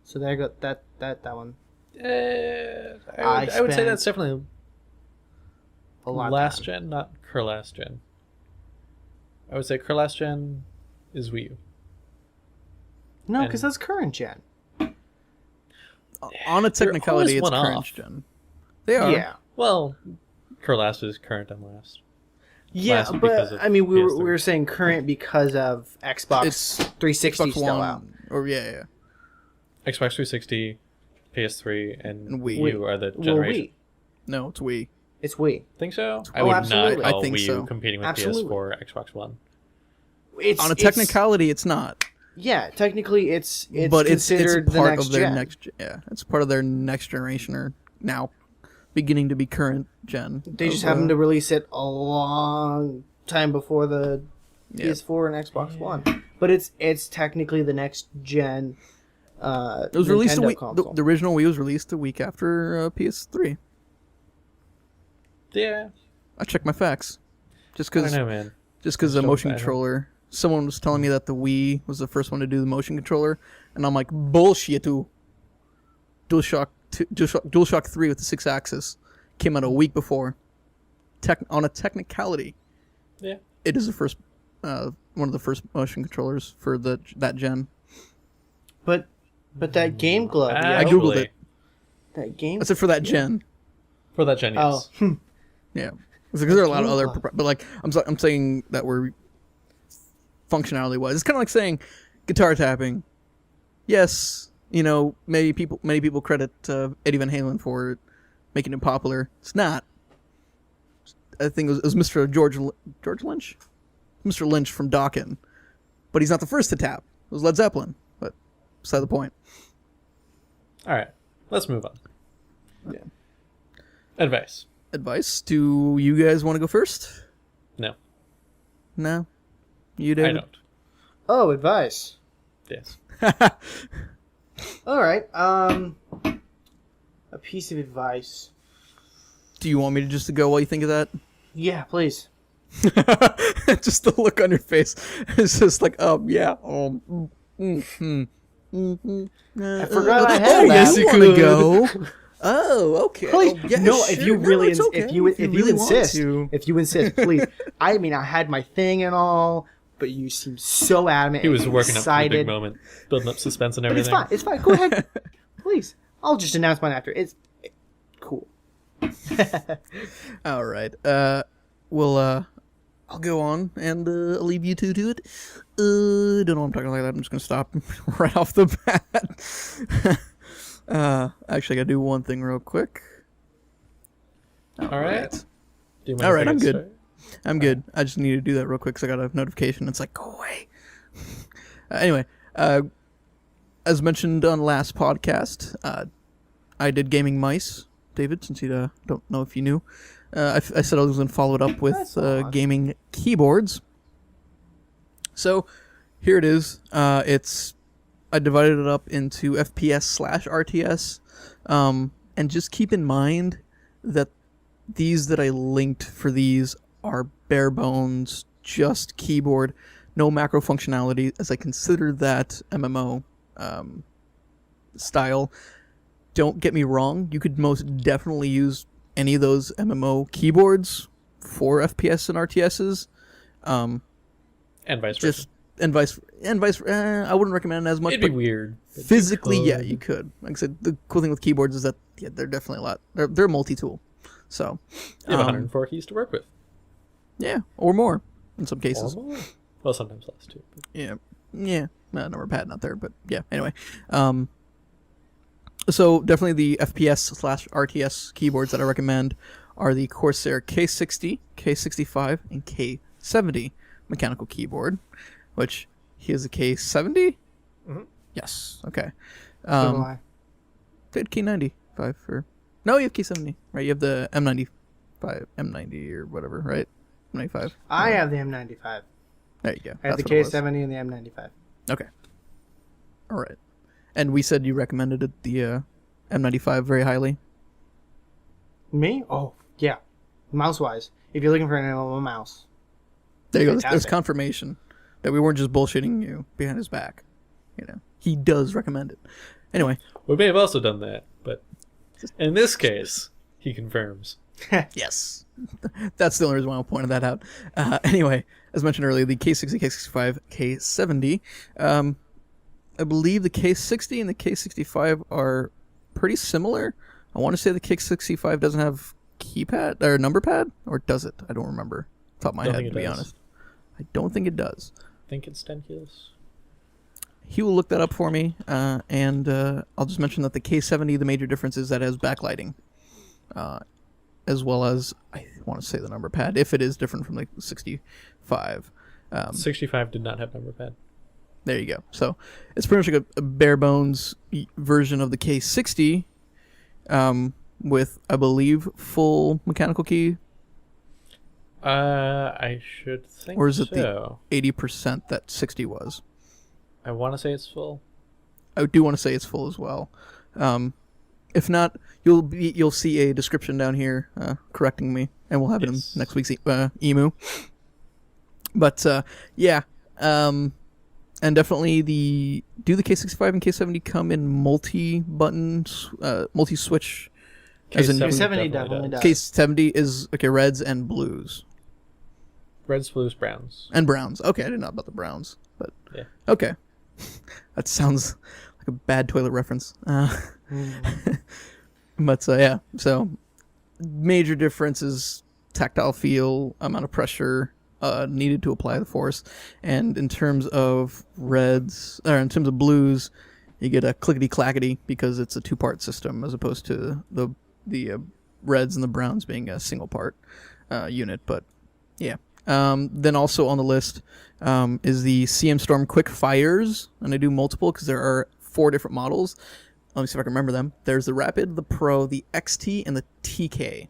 So there go that one. I would say spent that's definitely a lot. last of time. gen, not last gen. I would say last gen is Wii U. No, And- because that's current gen. On a technicality, always it's one current off. gen. They are. Yeah. Well, last is current and last. Yeah, Last because but of I mean, we PS3. were saying current because of Xbox It's 360 Xbox still One, out. or yeah. Xbox 360, PS3, and And Wii. Wii U are the Well, generation. Wii. No, it's Wii. It's Wii. Think so? I Oh, would absolutely. not call I think Wii U so. competing with Absolutely. PS4, Xbox One. It's On a technicality, it's not. Yeah, technically, it's but considered it's part the next of their gen. next. Yeah, it's part of their next generation, or now beginning to be current gen. They just happened to release it a long time before the PS4 and Xbox One. But it's technically the next gen. It was released a Nintendo week. console. The original Wii was released a week after PS3. Yeah. I checked my facts. Just I don't because know, man. the motion I don't- controller. Someone was telling me that the Wii was the first one to do the motion controller, and I'm like, bullshit. DualShock 3 with the 6-axis came out a week before. On a technicality, Yeah. it is the first, one of the first motion controllers for that gen. But that Game Glove, I googled it. that game. That's it for that gen. For that gen, yes. Oh, Yeah, because there are a lot of Game other, Glove. but like I'm saying that we're functionality wise, it's kind of like saying guitar tapping. Yes, many people credit Eddie Van Halen for making it popular. It's not. I think it was Mr. George Lynch, Mr. Lynch from Dawkins, but he's not the first to tap. It was Led Zeppelin, but beside the point. All right. Let's move on. Yeah. Advice. Advice? Do you guys want to go first? No. No, you I David? don't. oh, advice. Yes. All right. A piece of advice. Do you want me to just go while you think of that? Yeah, please. Just the look on your face. It's just like, I forgot I had oh, that. yes, you want to Could. go. Oh, okay. Please, Oh, yeah, no. sure. If you No, really, it's okay. if you really want insist, to. please. I mean, I had my thing and all, but you seem so adamant. He was and working up to the excited. big moment, building up suspense and But it's everything. fine. It's fine. Go ahead, please. I'll just announce mine after. It's cool. All right. I'll go on and I'll leave you two to it. Don't know why I'm talking like that. I'm just gonna stop right off the bat. Actually, I gotta do one thing real quick. All right. Do you mind All if right, I I'm get good. started? I'm good. I just need to do that real quick because I got a notification. It's like, go away. Anyway, as mentioned on last podcast, I did gaming mice, David, since you don't know if you knew. I said I was going to follow it up with That's awesome. gaming keyboards. So here it is. I divided it up into FPS/RTS. And just keep in mind that these that I linked for these are bare bones, just keyboard, no macro functionality, as I consider that MMO style. Don't get me wrong, you could most definitely use any of those MMO keyboards for FPS and RTSs. And vice versa. And vice. I wouldn't recommend it as much. It'd be but weird. but physically, you yeah, could. you could. Like I said, the cool thing with keyboards is that they're definitely a lot. They're multi-tool, so You have 104 keys to work with. yeah, or more in some cases. Or more. Well, sometimes less too. But Yeah. Number pad not there, but yeah. Anyway, so definitely the FPS/RTS keyboards that I recommend are the Corsair K60, K65, and K70 mechanical keyboard. Which he has a K70. Mhm. Yes. Okay. So do I. K95 for no, you have K70, right? You have the M90 or whatever, right? M95. I have the M95. There you go. I have the That's what it was. K70 and the M95. Okay. All right. And we said you recommended it, the M95 very highly. Me? Oh, yeah. Mouse-wise, if you're looking for an MMO mouse. There you go. There's Fantastic. confirmation that we weren't just bullshitting you behind his back. he does recommend it. Anyway, We may have also done that, but in this case, he confirms. yes, that's the only reason why I pointed that out. Anyway, as mentioned earlier, the K60, K65, K70. I believe the K60 and the K65 are pretty similar. I want to say the K65 doesn't have keypad or number pad, or does it? I don't remember. Top of my head, to be honest. I don't think it does. I think it's 10 kilos. He will look that up for me, and I'll just mention that the K70, the major difference is that it has backlighting, as well as, I want to say the number pad, if it is different from the 65. 65 did not have number pad. There you go. So it's pretty much like a bare bones version of the K60, with, I believe, full mechanical key. I should think so. Or is it the 80% that 60 was? I want to say it's full. I do want to say it's full as well. If not, you'll see a description down here correcting me, and we'll have it in next week's emu. But yeah, and definitely the K65 and K70 come in multi-button, multi-switch. K70 definitely does. K70 is reds and blues. Reds, blues, browns. And browns. Okay, I didn't know about the browns, but yeah. Okay. That sounds like a bad toilet reference. But yeah, so major difference is tactile feel, amount of pressure needed to apply the force, and in terms of reds, or in terms of blues, you get a clickety-clackety because it's a two-part system as opposed to the reds and the browns being a single-part unit. But yeah. Then also on the list is the CM Storm Quick Fires, and I do multiple because there are 4 different models. Let me see if I can remember them. There's the Rapid, the Pro, the XT, and the TK,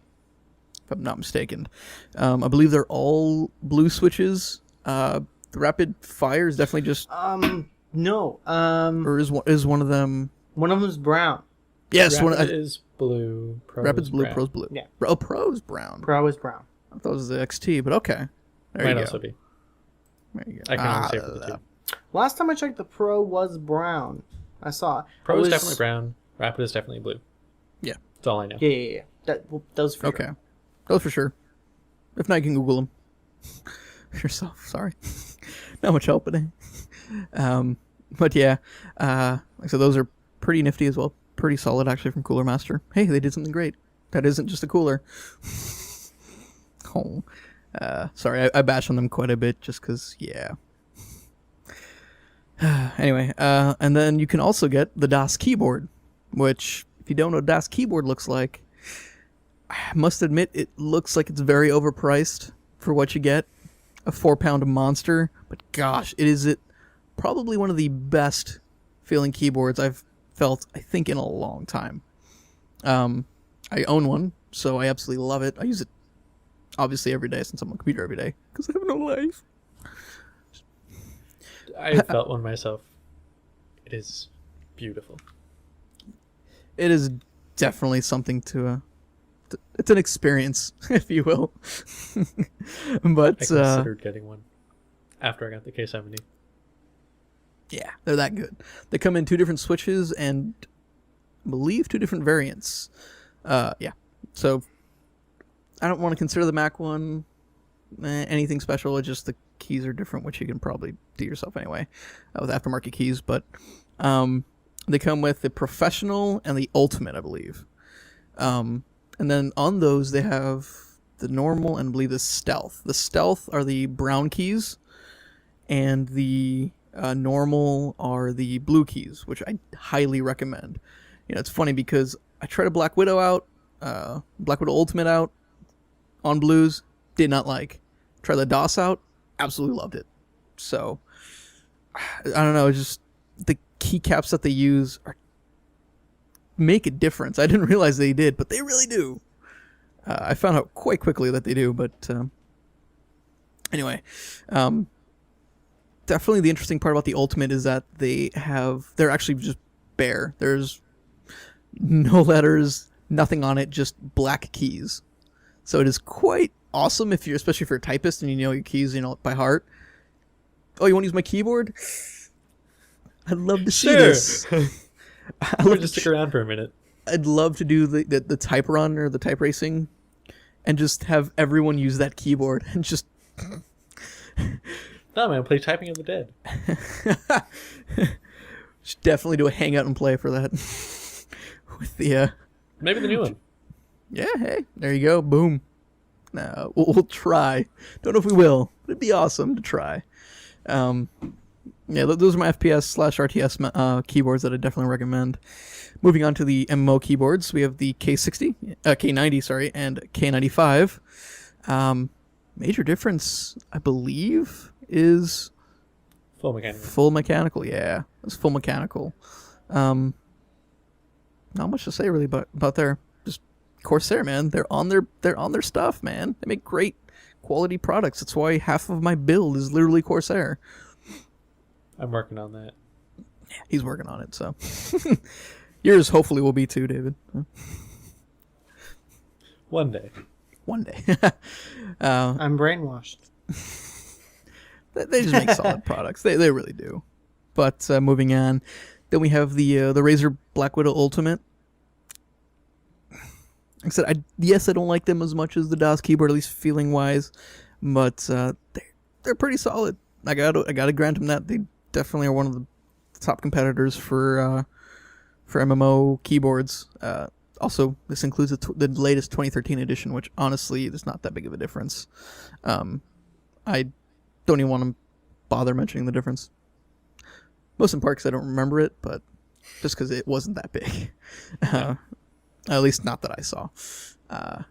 if I'm not mistaken. I believe they're all blue switches. The Rapid Fire is definitely just... No. Or is one of them... One of them is brown. Yes. Rapid is blue. Rapid's blue, brown. Pro's blue. Yeah. Oh, Pro's brown. Pro is brown. I thought it was the XT, but okay. There Might you also go. be. There you go. I can only say for the two. Last time I checked, the Pro was brown. I saw it. Pro is definitely brown. Rapid is definitely blue. Yeah. That's all I know. Yeah. Those for Okay. sure. Those for sure. If not, you can Google them yourself. Sorry. Not much help, but but yeah. So those are pretty nifty as well. Pretty solid, actually, from Cooler Master. Hey, they did something great. That isn't just a cooler. Oh. Sorry, I bash on them quite a bit just because, yeah. Anyway, and then you can also get the DOS keyboard, which, if you don't know what DOS keyboard looks like, I must admit it looks like it's very overpriced for what you get. A 4-pound monster, but gosh, it probably one of the best feeling keyboards I've felt, I think, in a long time. I own one, so I absolutely love it. I use it obviously every day since I'm on a computer every day because I have no life. I felt one myself. It is beautiful. It is definitely something to it's an experience, if you will. But I considered getting one after I got the K70. Yeah, they're that good. They come in 2 different switches and I believe 2 different variants. Yeah. So I don't want to consider the Mac one anything special. It's just the keys are different, which you can probably do yourself anyway with aftermarket keys. But they come with the Professional and the Ultimate, I believe. And then on those, they have the Normal and I believe the Stealth. The Stealth are the brown keys, and the Normal are the blue keys, which I highly recommend. You know, it's funny because I tried a Black Widow out, Black Widow Ultimate out on blues, did not like. Tried the DOS out, absolutely loved it. So, I don't know, it's just the keycaps that they use make a difference. I didn't realize they did, but they really do. I found out quite quickly that they do, but anyway, definitely the interesting part about the Ultimate is that they're actually just bare. There's no letters, nothing on it, just black keys. So it is quite awesome especially if you're a typist and you know your keys, by heart. Oh, you want to use my keyboard? I'd love to see Sure. this. I would just stick around for a minute. I'd love to do the type run or the type racing, and just have everyone use that keyboard and just. No, man, play Typing of the Dead. Should definitely do a hangout and play for that. With the Maybe the new one. yeah, hey, there you go, boom. No, we'll try. Don't know if we will, but it'd be awesome to try. Yeah, those are my FPS/RTS keyboards that I definitely recommend. Moving on to the MMO keyboards, we have the K60, K90, sorry, and K95. Major difference, I believe, is Full mechanical. full mechanical. Yeah, it's full mechanical. Not much to say really about their just Corsair, man. They're on their stuff, man. They make great quality products. That's why half of my build is literally Corsair. I'm working on that. He's working on it, so yours hopefully will be too, David. One day. One day. I'm brainwashed. They just make solid products. They really do. But moving on, then we have the Razer Black Widow Ultimate. Like I said, yes, I don't like them as much as the DOS keyboard, at least feeling wise, but they're pretty solid. I gotta grant them that. They definitely are one of the top competitors for MMO keyboards. Also, this includes the latest 2013 edition, which honestly, there's not that big of a difference. I don't even want to bother mentioning the difference. Most in part because I don't remember it, but just because it wasn't that big. At least not that I saw. At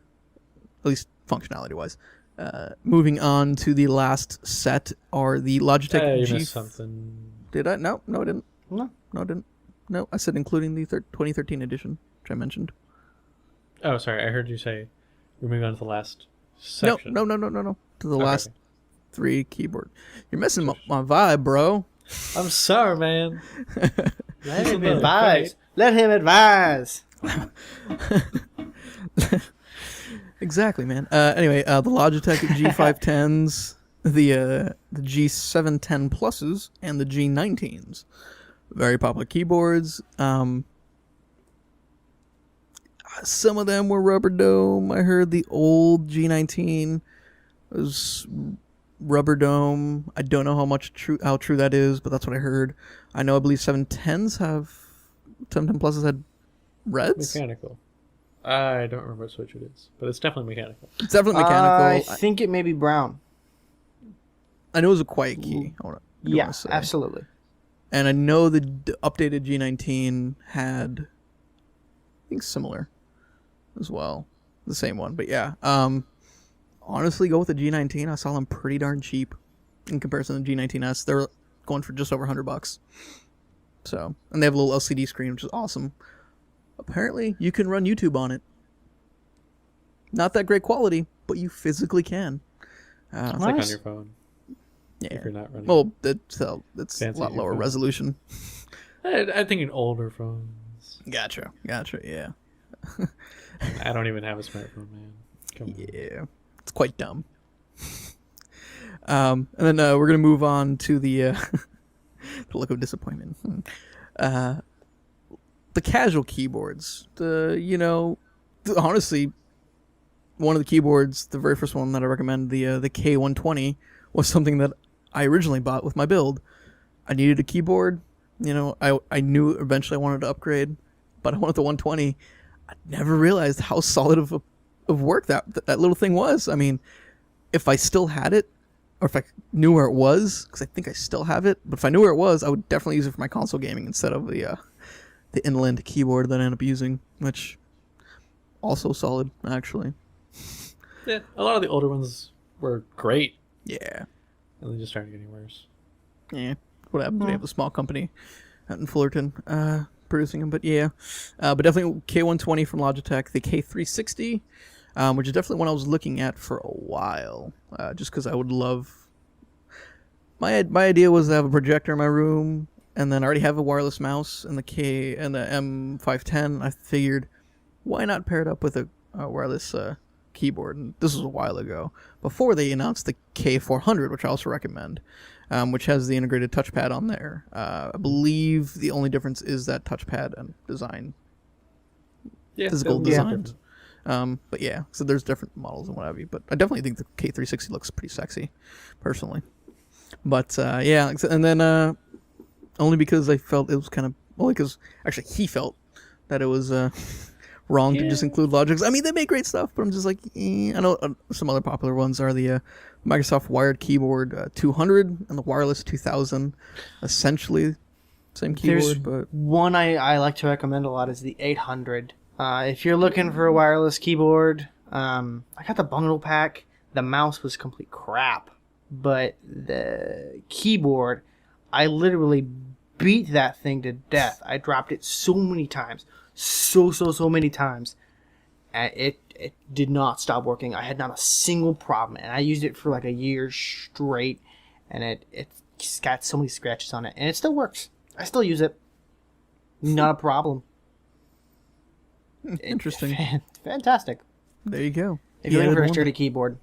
least functionality-wise. Moving on to the last set are the Logitech Hey, you G. missed something. Did I? No, I didn't. No. No, I didn't. No, I said including the 2013 edition, which I mentioned. Oh, sorry. I heard you say we're moving on to the last section. No. To the last Okay. 3 keyboard. You're messing my vibe, bro. I'm sorry, man. Let him Another advise. place. Let him advise. Exactly, man. Anyway, the Logitech G510s, the G710 Pluses, and the G19s. Very popular keyboards. Some of them were rubber dome. I heard the old G19 was rubber dome. I don't know how true that is, but that's what I heard. I believe 710 Pluses had reds. Mechanical. I don't remember what switch it is, but it's definitely mechanical. It's definitely mechanical. I think it may be brown. I know it was a quiet key. I wanna Yeah, say. absolutely. And I know the updated G19 had, I think, similar as well. The same one. But yeah. Honestly, go with the G19. I saw them pretty darn cheap in comparison to the G19S. They're going for just over $100. So, and they have a little LCD screen, which is awesome. Apparently, you can run YouTube on it. Not that great quality, but you physically can. It's like on Nice. your phone Yeah. if you're not running. Well, it's a Fancy lot your lower phone. resolution. I think in older phones. Gotcha. Yeah. I don't even have a smartphone, man. Come on. Yeah. It's quite dumb. And then we're going to move on to the, the look of disappointment. The casual keyboards. Honestly, one of the keyboards, the very first one that I recommend, the K120, was something that I originally bought with my build. I needed a keyboard. I knew eventually I wanted to upgrade, but I wanted the 120. I never realized how solid of work that little thing was. I mean, if I still had it, or if I knew where it was, because I think I still have it, but if I knew where it was, I would definitely use it for my console gaming instead of the inland keyboard that I ended up using, which also solid, actually. Yeah, a lot of the older ones were great, Yeah. and they just started getting worse. Yeah. What happened? We have a small company out in Fullerton producing them, but yeah. But definitely K120 from Logitech, the K360, which is definitely one I was looking at for a while, just because I would love. My idea was to have a projector in my room, and then I already have a wireless mouse and the M510. I figured, why not pair it up with a wireless keyboard? And this was a while ago, before they announced the K400, which I also recommend. which has the integrated touchpad on there. I believe the only difference is that touchpad and design, physical designs. But yeah, so there's different models and what have you. But I definitely think the K360 looks pretty sexy, personally. But yeah, and then only because I felt it was kind of only because actually he felt that it was wrong to just include Logix. I mean, they make great stuff, but I'm just like, I know some other popular ones are the Microsoft Wired Keyboard 200 and the Wireless 2000, essentially same keyboard. There's but one I like to recommend a lot is the 800. If you're looking for a wireless keyboard, I got the bundle pack. The mouse was complete crap, but the keyboard, I literally beat that thing to death. I dropped it so many times. So many times. And it did not stop working. I had not a single problem. And I used it for like a year straight. And it's got so many scratches on it. And it still works. I still use it. Not a problem. Interesting. Fantastic. There you go. If you're looking for a sturdy keyboard.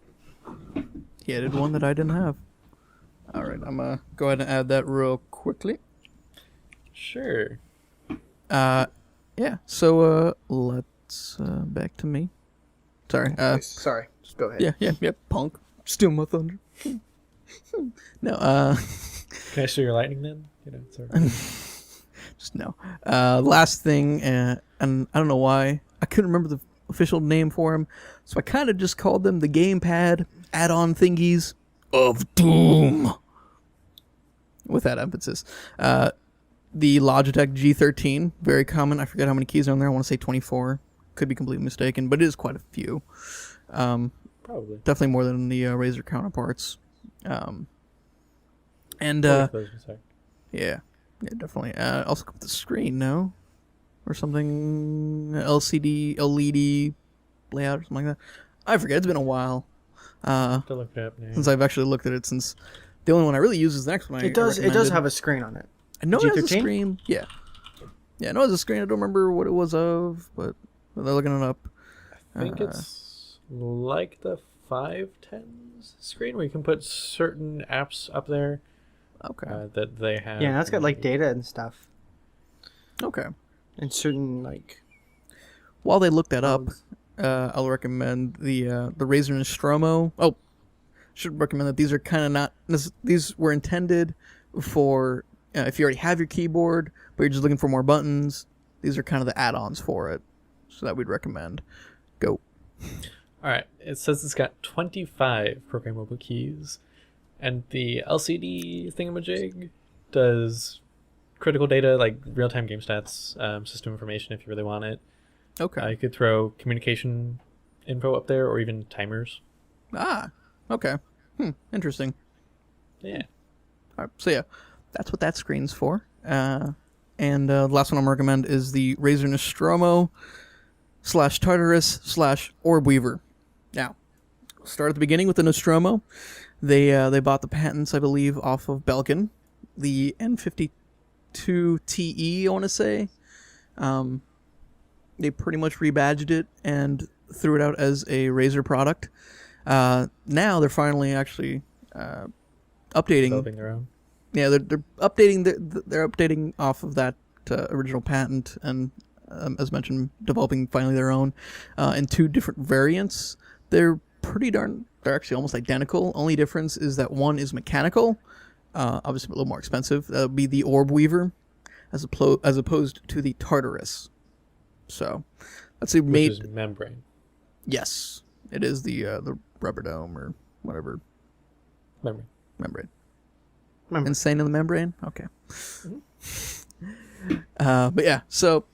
He added one that I didn't have. All right, I'm going to go ahead and add that real quickly. Sure. Yeah, so let's back to me. Sorry. Sorry. Just go ahead. Yeah, punk. Steal my thunder. No, Can I show your lightning then? Sorry. just no. Last thing, and I don't know why, I couldn't remember the official name for him, so I kind of just called them the gamepad add-on thingies of doom. With that emphasis. The Logitech G13, very common. I forget how many keys are on there. I want to say 24. Could be completely mistaken, but it is quite a few. Probably. Definitely more than the Razer counterparts. And yeah, definitely. Also come with the screen, no? Or something, LCD, LED layout or something like that. I forget. It's been a while. To look it up now. Since I've actually looked at it, since the only one I really use is the next one. It does have a screen on it. I know it has a G13? screen. Yeah, I know it has a screen. I don't remember what it was of, but they're looking it up. I think it's like the 510's screen where you can put certain apps up there. Okay. That they have. Yeah, that's got like data and stuff. Okay. And certain like. While they look that up, Bugs. I'll recommend the Razer Nostromo. Oh, should recommend that these are kind of not. These were intended for if you already have your keyboard, but you're just looking for more buttons. These are kind of the add-ons for it, so that we'd recommend. Go. All right. It says it's got 25 programmable keys, and the LCD thingamajig does critical data like real-time game stats, system information if you really want it. Okay. You could throw communication info up there, or even timers. Ah. Okay. Interesting. Yeah. All right. So yeah, that's what that screen's for. And the last one I'm gonna recommend is the Razer Nostromo / Tartarus / Orb Weaver. Now, start at the beginning with the Nostromo. They bought the patents, I believe, off of Belkin, the N52 TE, I want to say. They pretty much rebadged it and threw it out as a Razer product. Now they're finally actually updating. Developing their own. Yeah, they're updating. They're updating off of that original patent, and as mentioned, developing finally their own in 2 different variants. They're they're actually almost identical. Only difference is that one is mechanical, obviously a little more expensive. That would be the Orb Weaver, as opposed to the Tartarus. So that's Which is membrane. Yes, it is the rubber dome or whatever. Membrane. Insane in the membrane. Okay. But yeah, so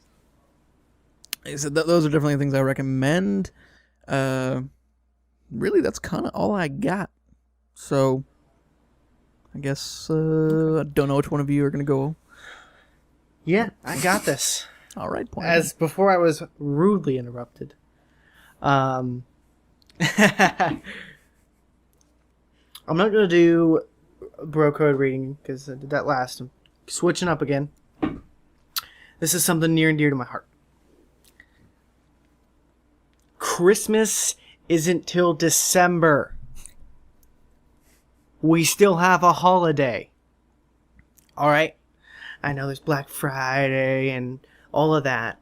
I said those are definitely things I recommend. Really, that's kind of all I got. So I guess I don't know which one of you are gonna go. Yeah, I got this. All right, point. As before, I was rudely interrupted. I'm not gonna do bro code reading because I did that last. I'm switching up again. This is something near and dear to my heart. Christmas isn't till December. we still have a holiday. All right? I know there's Black Friday and all of that.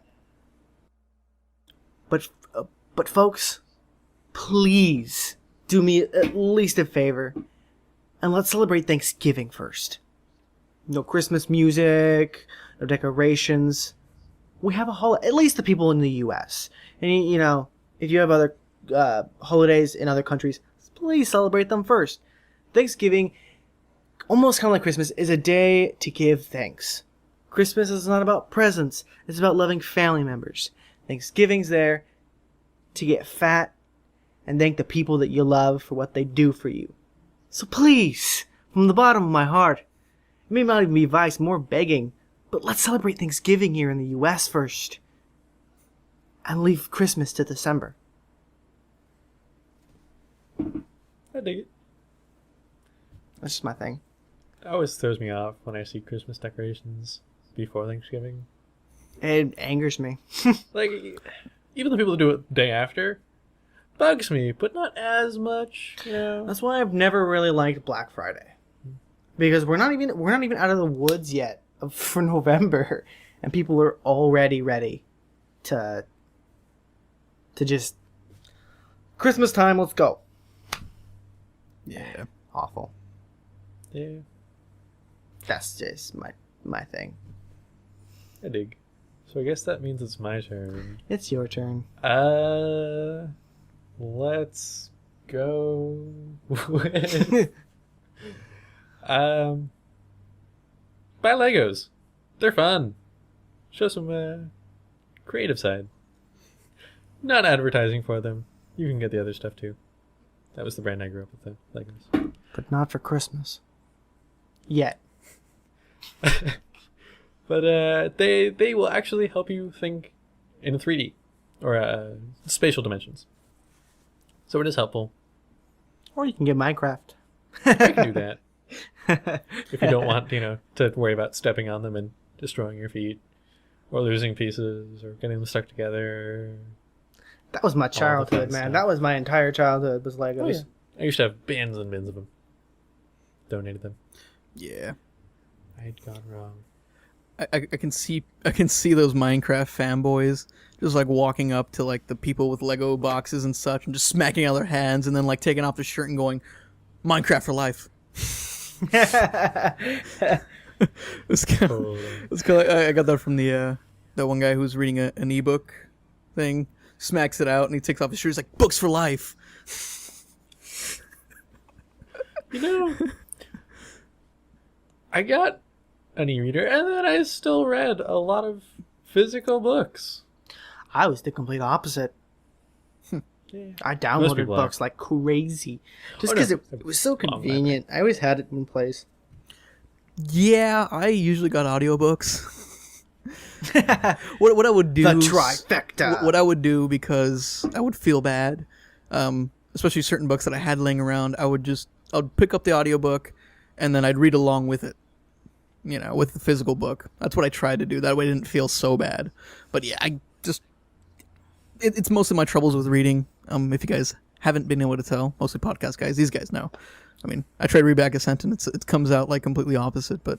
But folks, please do me at least a favor and let's celebrate Thanksgiving first. No Christmas music, no decorations. We have a holiday, at least the people in the U.S. And, you know, if you have other holidays in other countries, please celebrate them first. Thanksgiving, almost kind of like Christmas, is a day to give thanks. Christmas is not about presents. It's about loving family members. Thanksgiving's there to get fat and thank the people that you love for what they do for you. So please, from the bottom of my heart, it may not even be advice, more begging, but let's celebrate Thanksgiving here in the U.S. first. And leave Christmas to December. I dig it. That's just my thing. It always throws me off when I see Christmas decorations before Thanksgiving. It angers me. Like, even the people who do it the day after, bugs me, but not as much, you know. That's why I've never really liked Black Friday. Because we're not even out of the woods yet for November, and people are already ready to just Christmas time, let's go. Yeah. Awful. Yeah, That's just my thing. I dig. So I guess that means it's my turn. It's your turn. Let's go with buy Legos. They're fun. Show some creative side. Not advertising for them. You can get the other stuff too. That was the brand I grew up with, the Legos. But not for Christmas. Yet. But they will actually help you think in 3D or spatial dimensions. So it is helpful. Or you can get Minecraft. You can do that if you don't want, to worry about stepping on them and destroying your feet, or losing pieces, or getting them stuck together. That was my childhood, man. stuff. That was my entire childhood, was Legos. Oh, yeah. I used to have bins and bins of them. Donated them. Yeah. I had gone wrong. I can see those Minecraft fanboys just like walking up to like the people with Lego boxes and such and just smacking out their hands and then like taking off their shirt and going, Minecraft for life. It's kind of, I got that from the that one guy who's reading an ebook thing, smacks it out and he takes off his shirt. He's like, books for life. I got an e-reader and then I still read a lot of physical books. I was the complete opposite. Yeah. I Most downloaded people books like crazy. Just Oh, no. because it was so convenient. I always had it in place. Yeah, I usually got audiobooks. what I would do The trifecta. What I would do, because I would feel bad, especially certain books that I had laying around, I'd pick up the audiobook and then I'd read along with it, with the physical book. That's what I tried to do. That way I didn't feel so bad. But yeah, it's mostly my troubles with reading. If you guys haven't been able to tell, mostly podcast guys, these guys know. I mean, I try to read back a sentence, it comes out like completely opposite, but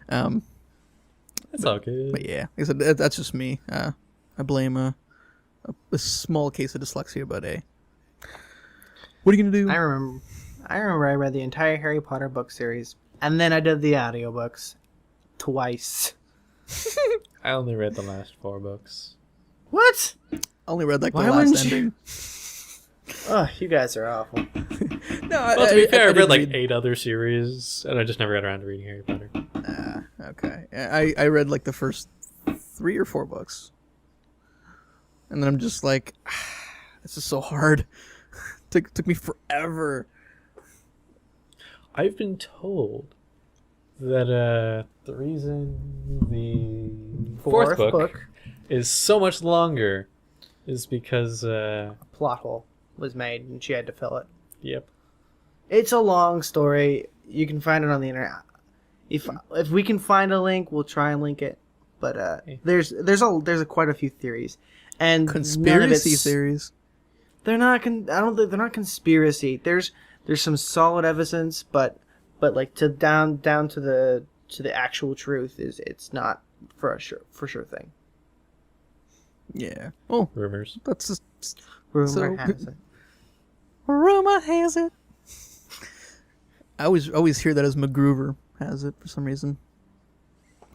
That's all good. But yeah, like I said, that's just me. I blame a small case of dyslexia, but what are you gonna do? I remember I read the entire Harry Potter book series, and then I did the audiobooks twice. I only read the last 4 books. What? Only read like Why the last wouldn't you- ending. Oh, you guys are awful. No, Well, to be fair, I did read like 8 other series, and I just never got around to reading Harry Potter. Okay, I read like the first 3 or 4 books, and then I'm just like, this is so hard. Took me forever. I've been told that the reason the fourth book is so much longer is because A plot hole was made, and she had to fill it. yep. It's a long story. You can find it on the internet. If we can find a link, we'll try and link it. But there's quite a few theories, and Conspiracy theories. theories. They're not. I don't think they're not conspiracy. There's there's some solid evidence, but like to down to the actual truth it's not for sure thing. Yeah. Well, Rumors. that's just Rumor has it. rumor has it. I always hear that as MacGruber has it for some reason.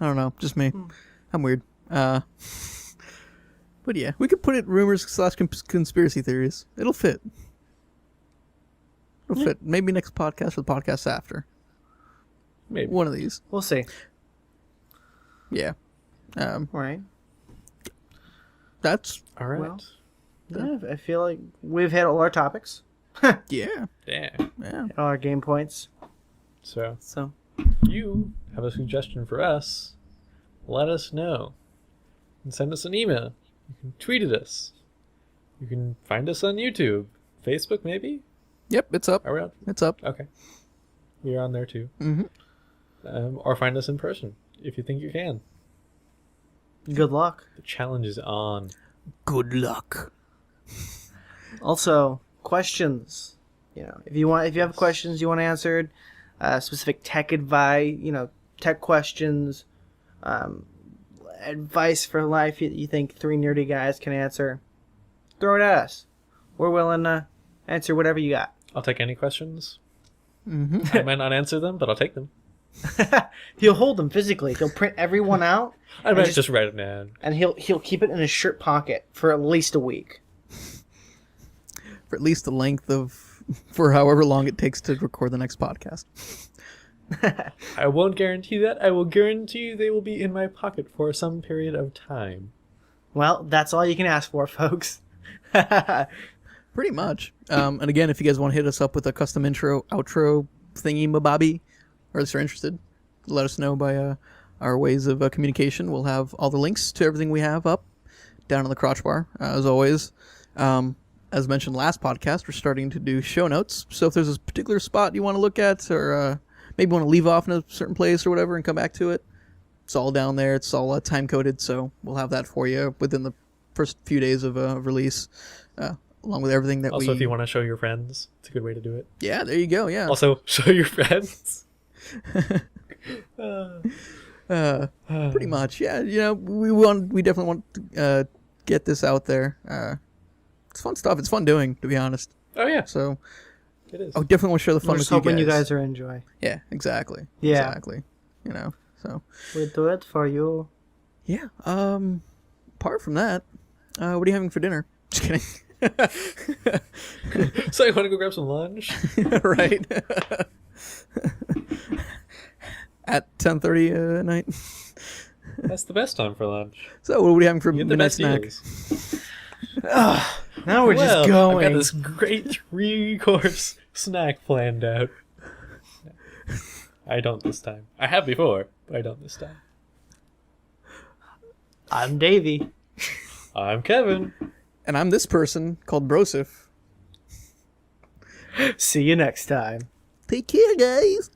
I don't know, just me. I'm weird. But yeah, we could put it rumors / conspiracy theories. It'll fit. It'll fit. Maybe next podcast or the podcast after. Maybe. One of these. We'll see. Yeah. Right. That's All right. Well, yeah, I feel like we've hit all our topics, yeah. Yeah. Yeah. all our game points. So, So if you have a suggestion for us, let us know. And send us an email. You can tweet at us. You can find us on YouTube. Facebook, maybe? Yep, it's up. Are we on? It's up. Okay. We're on there too. Mm-hmm. Or find us in person if you think you can. good luck. The challenge is on. Good luck. Also, questions. If you have questions you want answered, specific tech advice, tech questions, advice for life you think three nerdy guys can answer, throw it at us. We're willing to answer whatever you got. I'll take any questions. Mm-hmm. I might not answer them, but I'll take them. He'll hold them physically. He'll print everyone out. I might just write it down. And he'll keep it in his shirt pocket for at least a week. For at least the length of, for however long it takes to record the next podcast. I won't guarantee that. I will guarantee they will be in my pocket for some period of time. Well, that's all you can ask for, folks. Pretty much. And again, if you guys want to hit us up with a custom intro, outro thingy mabobby, or if you're interested, let us know by our ways of communication. We'll have all the links to everything we have up down in the crotch bar, as always. As mentioned last podcast, we're starting to do show notes. So if there's a particular spot you want to look at, or maybe want to leave off in a certain place or whatever and come back to it, it's all down there. It's all time-coded, so we'll have that for you within the first few days of release, along with everything that Also, if you want to show your friends, it's a good way to do it. Yeah, there you go, yeah. Also, show your friends. Pretty much, yeah. We definitely want to get this out there. It's fun stuff. It's fun doing, to be honest. Oh, yeah. So, It is. I definitely want to share the fun We're with just hoping you guys. you guys are enjoying. Yeah, exactly. Yeah. Exactly. So. We do it for you. Yeah. Apart from that, what are you having for dinner? Just kidding. So you want to go grab some lunch? Right. At 10:30 at night. That's the best time for lunch. So what are we having for You get the midnight best snack? deals. Now we're just going. I've got this great 3-course snack planned out. I don't this time. I have before, but I don't this time. I'm Davey. I'm Kevin. And I'm this person called Brosif. See you next time. Take care, guys.